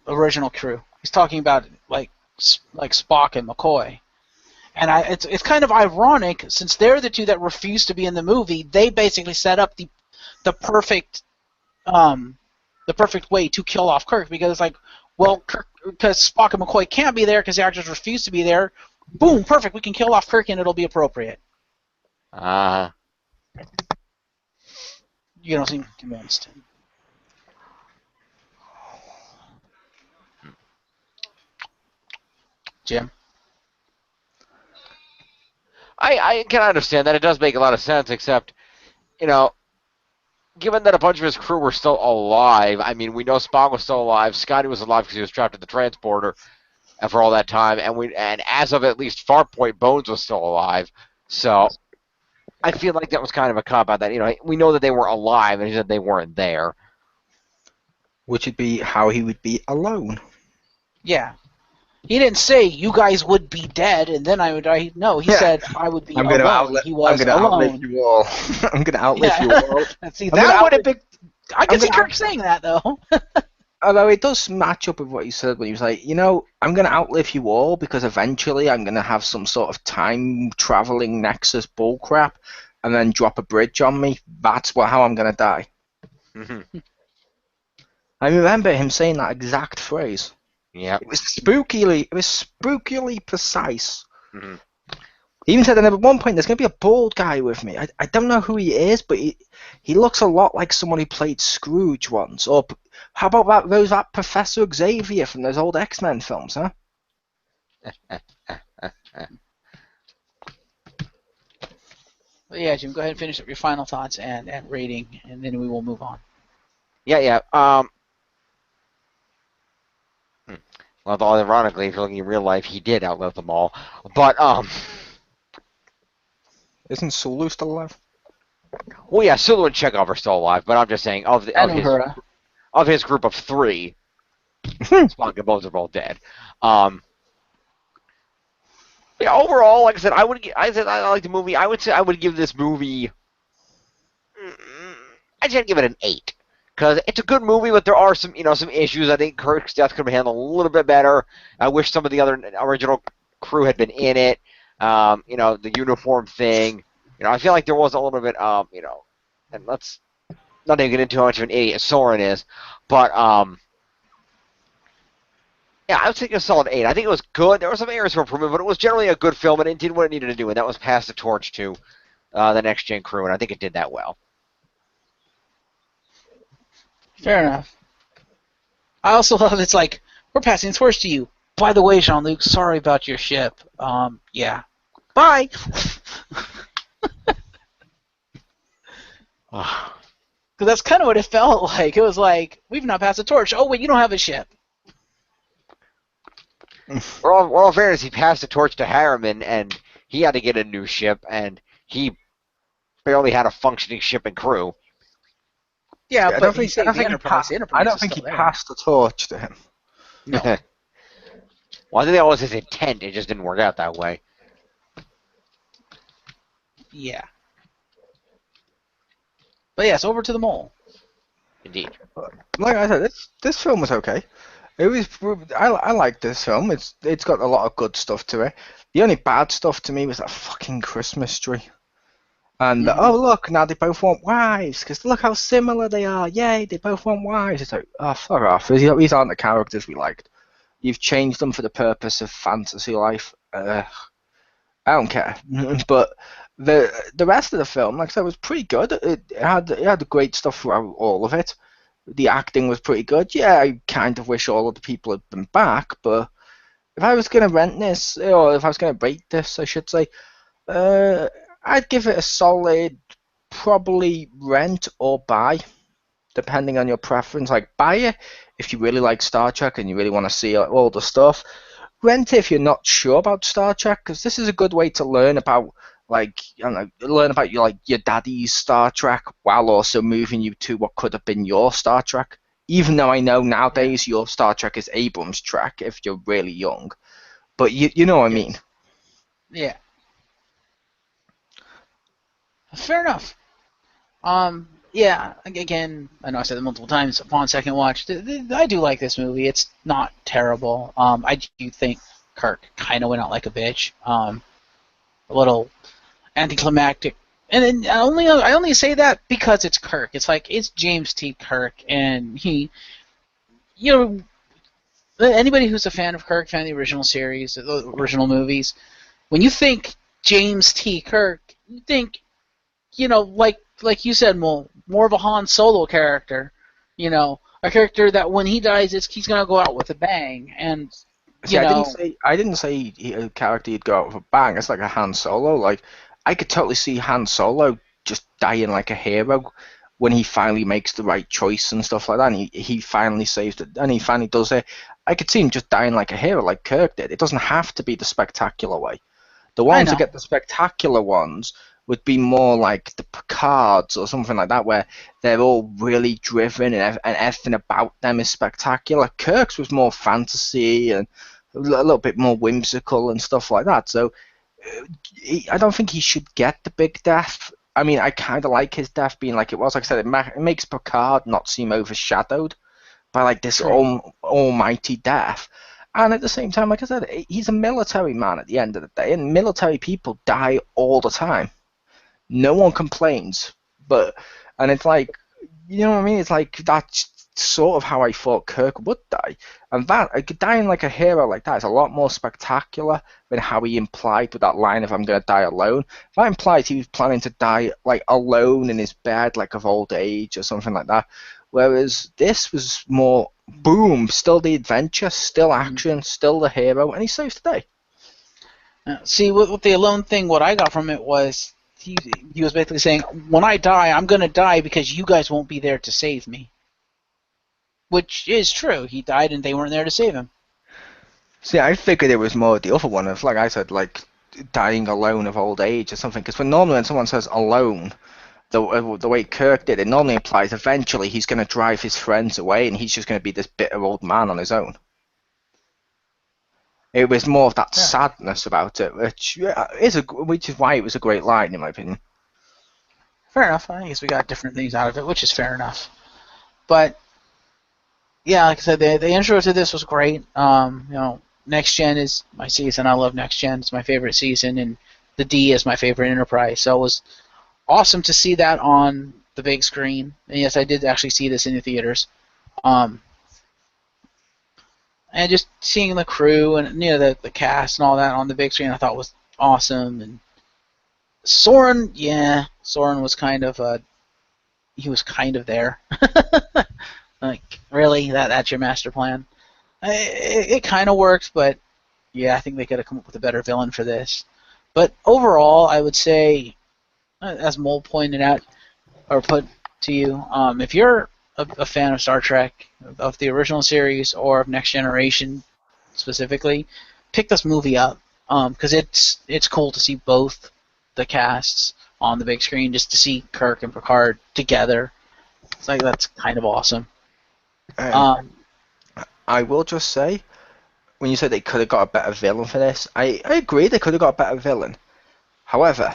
Original crew. He's talking about like Spock and McCoy. And it's kind of ironic, since they're the two that refuse to be in the movie. They basically set up the perfect way to kill off Kirk, because because Spock and McCoy can't be there because the actors refuse to be there. Boom, perfect. We can kill off Kirk and it'll be appropriate. You don't seem convinced. Jim? I can understand that. It does make a lot of sense, except, given that a bunch of his crew were still alive, I mean, we know Spock was still alive, Scotty was alive because he was trapped in the transporter for all that time, and as of at least Farpoint, Bones was still alive, so I feel like that was kind of a cop-out that, we know that they were alive, and he said they weren't there. Which would be how he would be alone. Yeah. He didn't say you guys would be dead and then I would die. No, he said I would be alone. He was alone. Outlive you all. I'm going to outlive you all. See, that would have been... I can see Kirk saying that, though. Although it does match up with what he said when he was like, I'm going to outlive you all because eventually I'm going to have some sort of time-traveling nexus bullcrap and then drop a bridge on me. That's how I'm going to die. Mm-hmm. I remember him saying that exact phrase. Yeah. It was spookily precise. Mm-hmm. He even said that at one point there's going to be a bald guy with me. I don't know who he is, but he looks a lot like someone who played Scrooge once. Or how about that Professor Xavier from those old X-Men films, huh? Well, yeah, Jim, go ahead and finish up your final thoughts and rating, and then we will move on. Yeah. Well, ironically, if you're looking in real life, he did outlive them all. But, Isn't Sulu still alive? Well, yeah, Sulu and Chekhov are still alive, but I'm just saying, of his group of three, Spock and Bones are both dead. Yeah, overall, like I said, I like the movie. I would say I would give this movie... I'd give it an 8. because it's a good movie, but there are some some issues. I think Kirk's death could have been handled a little bit better. I wish some of the other original crew had been in it. The uniform thing. I feel like there was a little bit, and let's not even get into how much of an idiot Soren is, but yeah, I would think a solid 8. I think it was good. There were some areas for improvement, but it was generally a good film, and it did what it needed to do, and that was pass the torch to the next gen crew, and I think it did that well. Fair enough. I also love it's like, we're passing the torch to you. By the way, Jean-Luc, sorry about your ship. Yeah. Bye! Because that's kind of what it felt like. It was like, we've not passed the torch. Oh, wait, you don't have a ship. For all fairness, he passed the torch to Harriman, and he had to get a new ship, and he barely had a functioning ship and crew. Yeah, I but he saved the Enterprise. I don't think he passed the torch to him. No. Well, I think that was his intent. It just didn't work out that way. Yeah. But yes, over to the mole. Indeed. Like I said, this film was okay. It was. I like this film. It's got a lot of good stuff to it. The only bad stuff to me was that fucking Christmas tree. And oh look, now they both want wives because look how similar they are. Yay, they both want wives. It's like, oh fuck off. These aren't the characters we liked. You've changed them for the purpose of fantasy life. I don't care. But the rest of the film, like I said, was pretty good. It had great stuff throughout all of it. The acting was pretty good. Yeah, I kind of wish all of the people had been back, but if I was going to rent this, or if I was going to rate this, I should say, I'd give it a solid, probably rent or buy, depending on your preference. Like, buy it if you really like Star Trek and you really want to see all the stuff. Rent it if you're not sure about Star Trek, because this is a good way to learn about, your daddy's Star Trek while also moving you to what could have been your Star Trek. Even though I know nowadays your Star Trek is Abrams' Trek if you're really young. But you know what I mean. Yeah. Fair enough. Yeah, again, I know I said it multiple times upon second watch. I do like this movie. It's not terrible. I do think Kirk kind of went out like a bitch. A little anticlimactic. And then I only say that because it's Kirk. It's like, it's James T. Kirk, and he, anybody who's a fan of Kirk, fan of the original series, the original movies, when you think James T. Kirk, you think, like you said, more of a Han Solo character, a character that when he dies, he's gonna go out with a bang, and I didn't say a character you'd go out with a bang. It's like a Han Solo. Like, I could totally see Han Solo just dying like a hero when he finally makes the right choice and stuff like that. And he finally saves it, and he finally does it. I could see him just dying like a hero, like Kirk did. It doesn't have to be the spectacular way. The ones that get the spectacular ones would be more like the Picards or something like that, where they're all really driven and everything about them is spectacular. Kirk's was more fantasy and a little bit more whimsical and stuff like that. So I don't think he should get the big death. I mean, I kind of like his death being like it was. Like I said, it makes Picard not seem overshadowed by like this almighty death. And at the same time, like I said, he's a military man at the end of the day, and military people die all the time. No one complains, and it's like, you know what I mean? It's like, that's sort of how I thought Kirk would die. And that, dying like a hero like that is a lot more spectacular than how he implied with that line of, I'm going to die alone. That implies he was planning to die like alone in his bed, like of old age or something like that. Whereas this was more, boom, still the adventure, still action, still the hero, and he saves the day. See, with the alone thing, what I got from it was, he was basically saying, when I die, I'm going to die because you guys won't be there to save me. Which is true. He died and they weren't there to save him. See, I figured it was more the other one of, like I said, like dying alone of old age or something. Because normally when someone says alone, the way Kirk did, it normally implies eventually he's going to drive his friends away and he's just going to be this bitter old man on his own. It was more of that sadness about it, which is why it was a great line, in my opinion. Fair enough. I guess we got different things out of it, which is fair enough. But yeah, like I said, the intro to this was great. Next Gen is my season. I love Next Gen. It's my favorite season, and the D is my favorite Enterprise. So it was awesome to see that on the big screen. And yes, I did actually see this in the theaters. And just seeing the crew and the cast and all that on the big screen, I thought was awesome. And Soren was kind of he was kind of there. Like, really, that's your master plan? It kind of works, but yeah, I think they could have come up with a better villain for this. But overall, I would say, as Mole pointed out or put to you, if you're a fan of Star Trek, of the original series or of Next Generation specifically, pick this movie up because it's cool to see both the casts on the big screen, just to see Kirk and Picard together. It's like, that's kind of awesome. I will just say, when you said they could have got a better villain for this, I agree they could have got a better villain. However,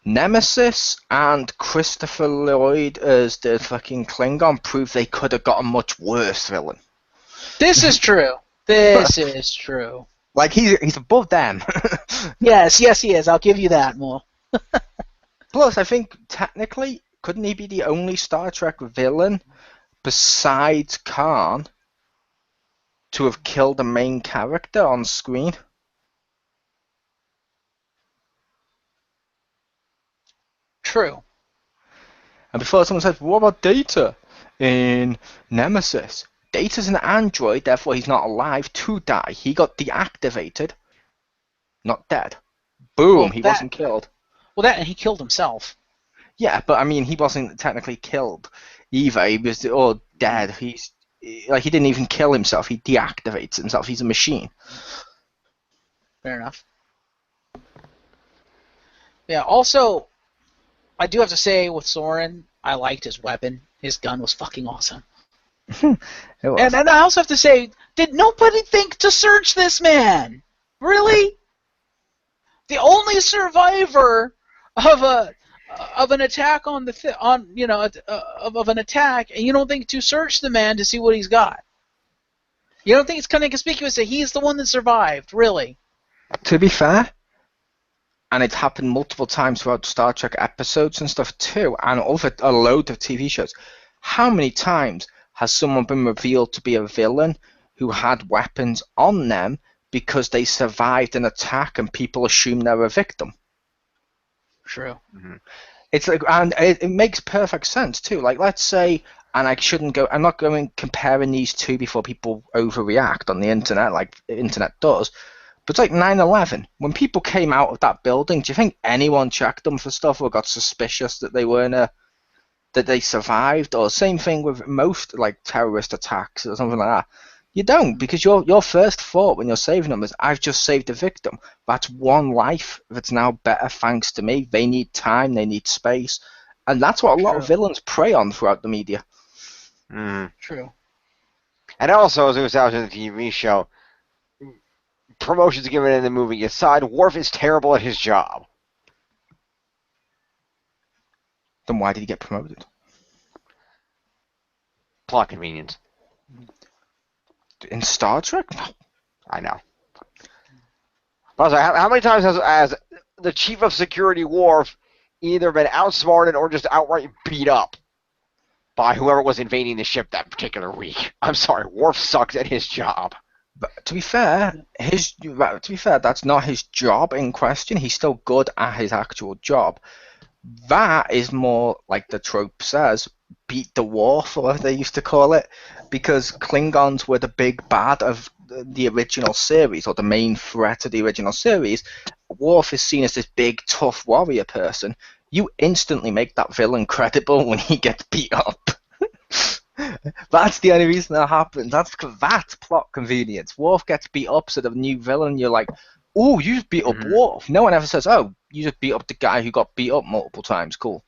Nemesis and Christopher Lloyd as the fucking Klingon prove they could have got a much worse villain. This is true. This is true. Like, he's above them. Yes, he is. I'll give you that, Mo. Plus, I think, technically, couldn't he be the only Star Trek villain besides Khan to have killed the main character on screen? True. And before someone says, what about Data in Nemesis? Data's an android, therefore he's not alive to die. He got deactivated, not dead. Boom, Well, he wasn't killed. Well, and he killed himself. Yeah, but I mean, he wasn't technically killed either. He was dead. He didn't even kill himself. He deactivates himself. He's a machine. Fair enough. Yeah. Also, I do have to say, with Soren, I liked his weapon. His gun was fucking awesome. It was. And I also have to say, did nobody think to search this man? Really? The only survivor of an attack of an attack, and you don't think to search the man to see what he's got? You don't think it's kind of conspicuous that he's the one that survived? Really? To be fair, and it's happened multiple times throughout Star Trek episodes and stuff too, and over a load of TV shows. How many times has someone been revealed to be a villain who had weapons on them because they survived an attack and people assume they're a victim? True. Mm-hmm. It's like, and it makes perfect sense too. Like, let's say, and I'm not going comparing these two before people overreact on the internet, like the internet does. But it's like 9/11. When people came out of that building, do you think anyone checked them for stuff or got suspicious that they weren't that they survived? Or same thing with most like terrorist attacks or something like that. You don't, because your first thought when you're saving them is, I've just saved a victim. That's one life that's now better thanks to me. They need time, they need space. And that's what a lot of villains prey on throughout the media. True. And also, as it was out in the TV show, promotions given in the movie aside, Worf is terrible at his job. Then why did he get promoted? Plot convenience. In Star Trek? No. I know. But how many times has the chief of security Worf either been outsmarted or just outright beat up by whoever was invading the ship that particular week? I'm sorry, Worf sucks at his job. But to be fair, that's not his job in question. He's still good at his actual job. That is more like the trope says, beat the Worf, or whatever they used to call it, because Klingons were the big bad of the original series, or the main threat of the original series. Worf is seen as this big, tough warrior person. You instantly make that villain credible when he gets beat up. That's the only reason that happens. That's plot convenience. Worf gets beat up, so the new villain, you're like, oh, you just beat up Worf. No one ever says, oh, you just beat up the guy who got beat up multiple times. Cool.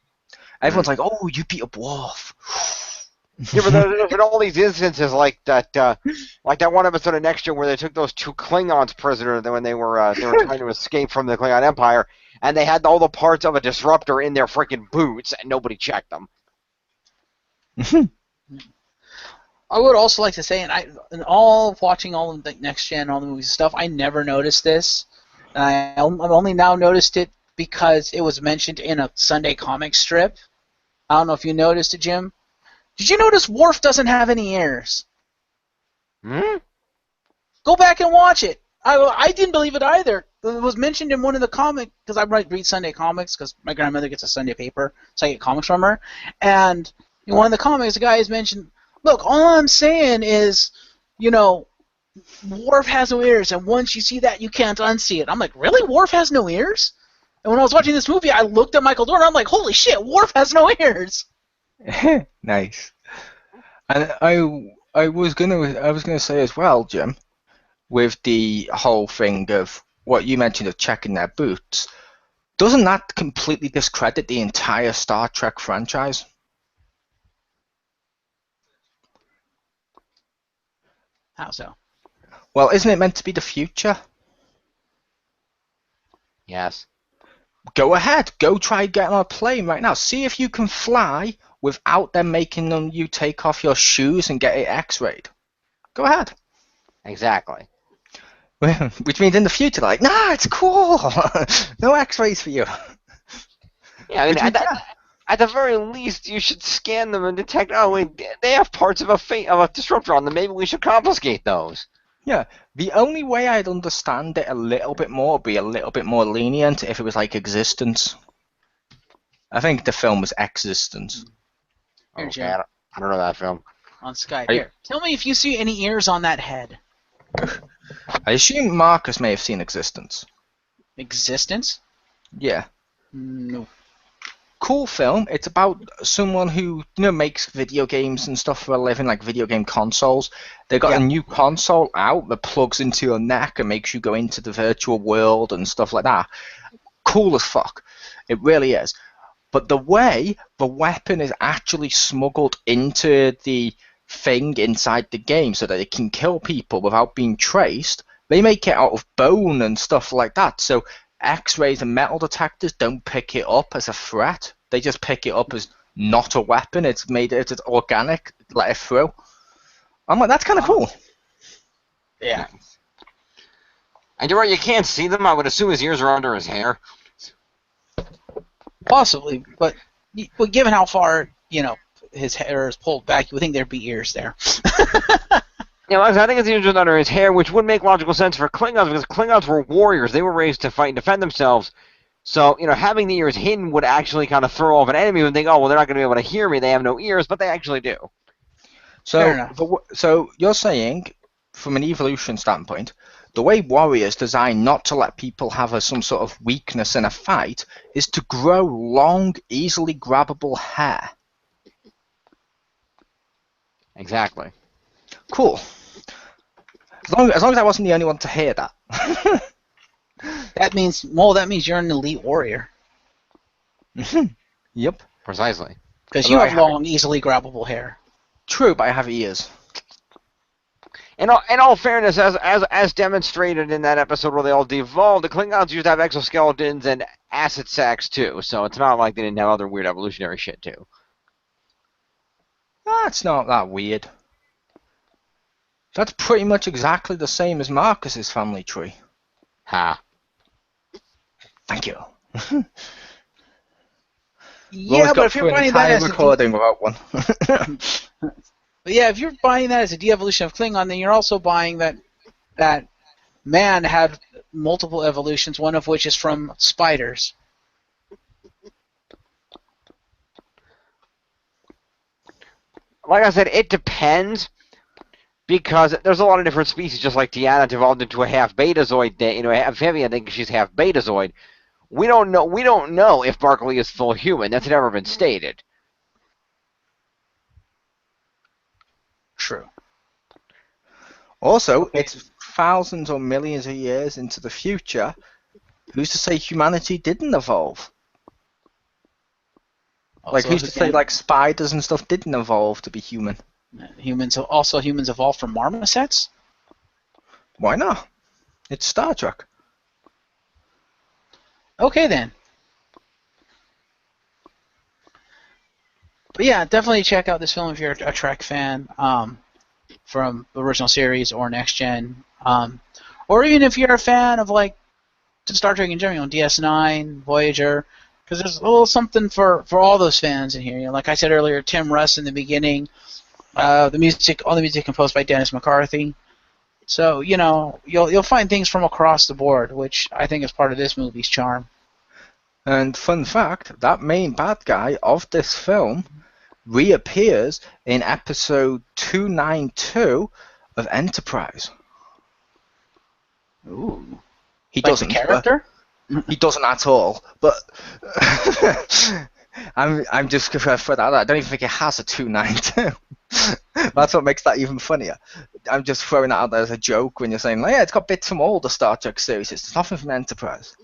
Everyone's like, oh, you beat up Worf. Yeah, but there's been all these instances like that one episode of Next Gen where they took those two Klingons prisoner when they were trying to escape from the Klingon Empire, and they had all the parts of a disruptor in their freaking boots, and nobody checked them. I would also like to say, in all of watching all of the Next Gen, all the movies and stuff, I never noticed this. I've only now noticed it because it was mentioned in a Sunday comic strip. I don't know if you noticed it, Jim. Did you notice Worf doesn't have any ears? Hmm? Go back and watch it. I didn't believe it either. It was mentioned in one of the comics, because I read Sunday comics, because my grandmother gets a Sunday paper, so I get comics from her. And in one of the comics, the guy has mentioned, look, all I'm saying is, Worf has no ears, and once you see that, you can't unsee it. I'm like, really? Worf has no ears? And when I was watching this movie, I looked at Michael Dorn, and I'm like, holy shit, Worf has no ears! Nice. And I was gonna say as well, Jim, with the whole thing of what you mentioned of checking their boots, doesn't that completely discredit the entire Star Trek franchise? How so? Well, isn't it meant to be the future? Yes. Go ahead, go try getting on a plane right now. See if you can fly without them making you take off your shoes and get it X-rayed. Go ahead. Exactly. Which means in the future, like, nah, it's cool. No X-rays for you. Yeah, I mean, Which means, at the very least, you should scan them and detect. Oh, wait, they have parts of a disruptor on them. Maybe we should confiscate those. yeah, the only way I'd understand it a little bit more would be a little bit more lenient if it was like Existence. I think the film was Existence. Here, Okay, Jim, I don't know that film. on Skype. I, Here, tell me if you see any ears on that head. I assume Marcus may have seen Existence. Existence? Yeah. No. Cool film. It's about someone who makes video games and stuff for a living, like video game consoles. They got a new console out that plugs into your neck and makes you go into the virtual world and stuff like that. Cool as fuck. It really is. But the way the weapon is actually smuggled into the thing inside the game so that it can kill people without being traced, they make it out of bone and stuff like that. So X-rays and metal detectors don't pick it up as a threat. They just pick it up as not a weapon. It's organic, let it through. I'm like, that's kind of cool. Yeah. And you're right, you can't see them. I would assume his ears are under his hair. Possibly, but given how far, his hair is pulled back, you would think there'd be ears there. Yeah, well, I think his ears are under his hair, which would make logical sense for Klingons, because Klingons were warriors. They were raised to fight and defend themselves. So, having the ears hidden would actually kind of throw off an enemy and think, oh, well, they're not going to be able to hear me. They have no ears, but they actually do. Fair enough. So you're saying, from an evolution standpoint, the way warriors design not to let people have some sort of weakness in a fight is to grow long, easily grabbable hair. Exactly. Cool. As long as I wasn't the only one to hear that. That means you're an elite warrior. Yep. Precisely. Because you have long, easily grabbable hair. True, but I have ears. In all fairness, as demonstrated in that episode where they all devolved, the Klingons used to have exoskeletons and acid sacs too, so it's not like they didn't have other weird evolutionary shit too. That's not that weird. That's pretty much exactly the same as Marcus's family tree. Ha. Thank you. Yeah, but if you're buying that as recording without one. But yeah, if you're buying that as a de-evolution of Klingon, then you're also buying that man had multiple evolutions, one of which is from spiders. Like I said, it depends, because there's a lot of different species, just like Deanna evolved into a half betazoid, amphibian. I think she's half betazoid. We don't know if Barkley is full human. That's never been stated. True. Also, it's thousands or millions of years into the future. Who's to say humanity didn't evolve? Also, who's to say spiders and stuff didn't evolve to be human? Humans evolved from marmosets? Why not? It's Star Trek. Okay then. But yeah, definitely check out this film if you're a Trek fan, from the original series or Next Gen, or even if you're a fan of like Star Trek in general, DS9, Voyager, because there's a little something for all those fans in here. You know, like I said earlier, Tim Russ in the beginning, all the music composed by Dennis McCarthy. So you know you'll find things from across the board, which I think is part of this movie's charm. And fun fact, that main bad guy of this film reappears in episode 292 of Enterprise. Ooh, He like doesn't, the character? he doesn't at all. But I'm just gonna throw that out. I don't even think it has a 292. That's what makes that even funnier. I'm just throwing that out there as a joke when you're saying, like, yeah, it's got bits from all the Star Trek series. It's nothing from Enterprise.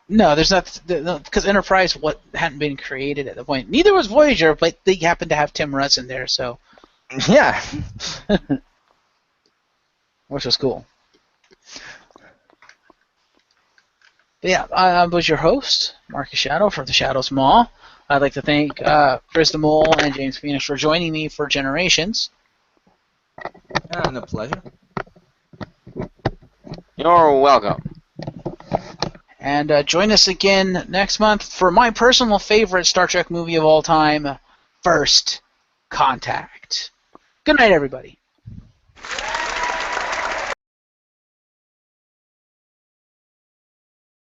No, there's not, because Enterprise hadn't been created at the point. Neither was Voyager, but they happened to have Tim Russ in there, so Yeah. which was cool. But yeah, I was your host, Marcus Shadow from the Shadows Mall. I'd like to thank Chris the Mole and James Phoenix for joining me for Generations. And a pleasure. You're welcome. And join us again next month for my personal favorite Star Trek movie of all time, First Contact. Good night, everybody.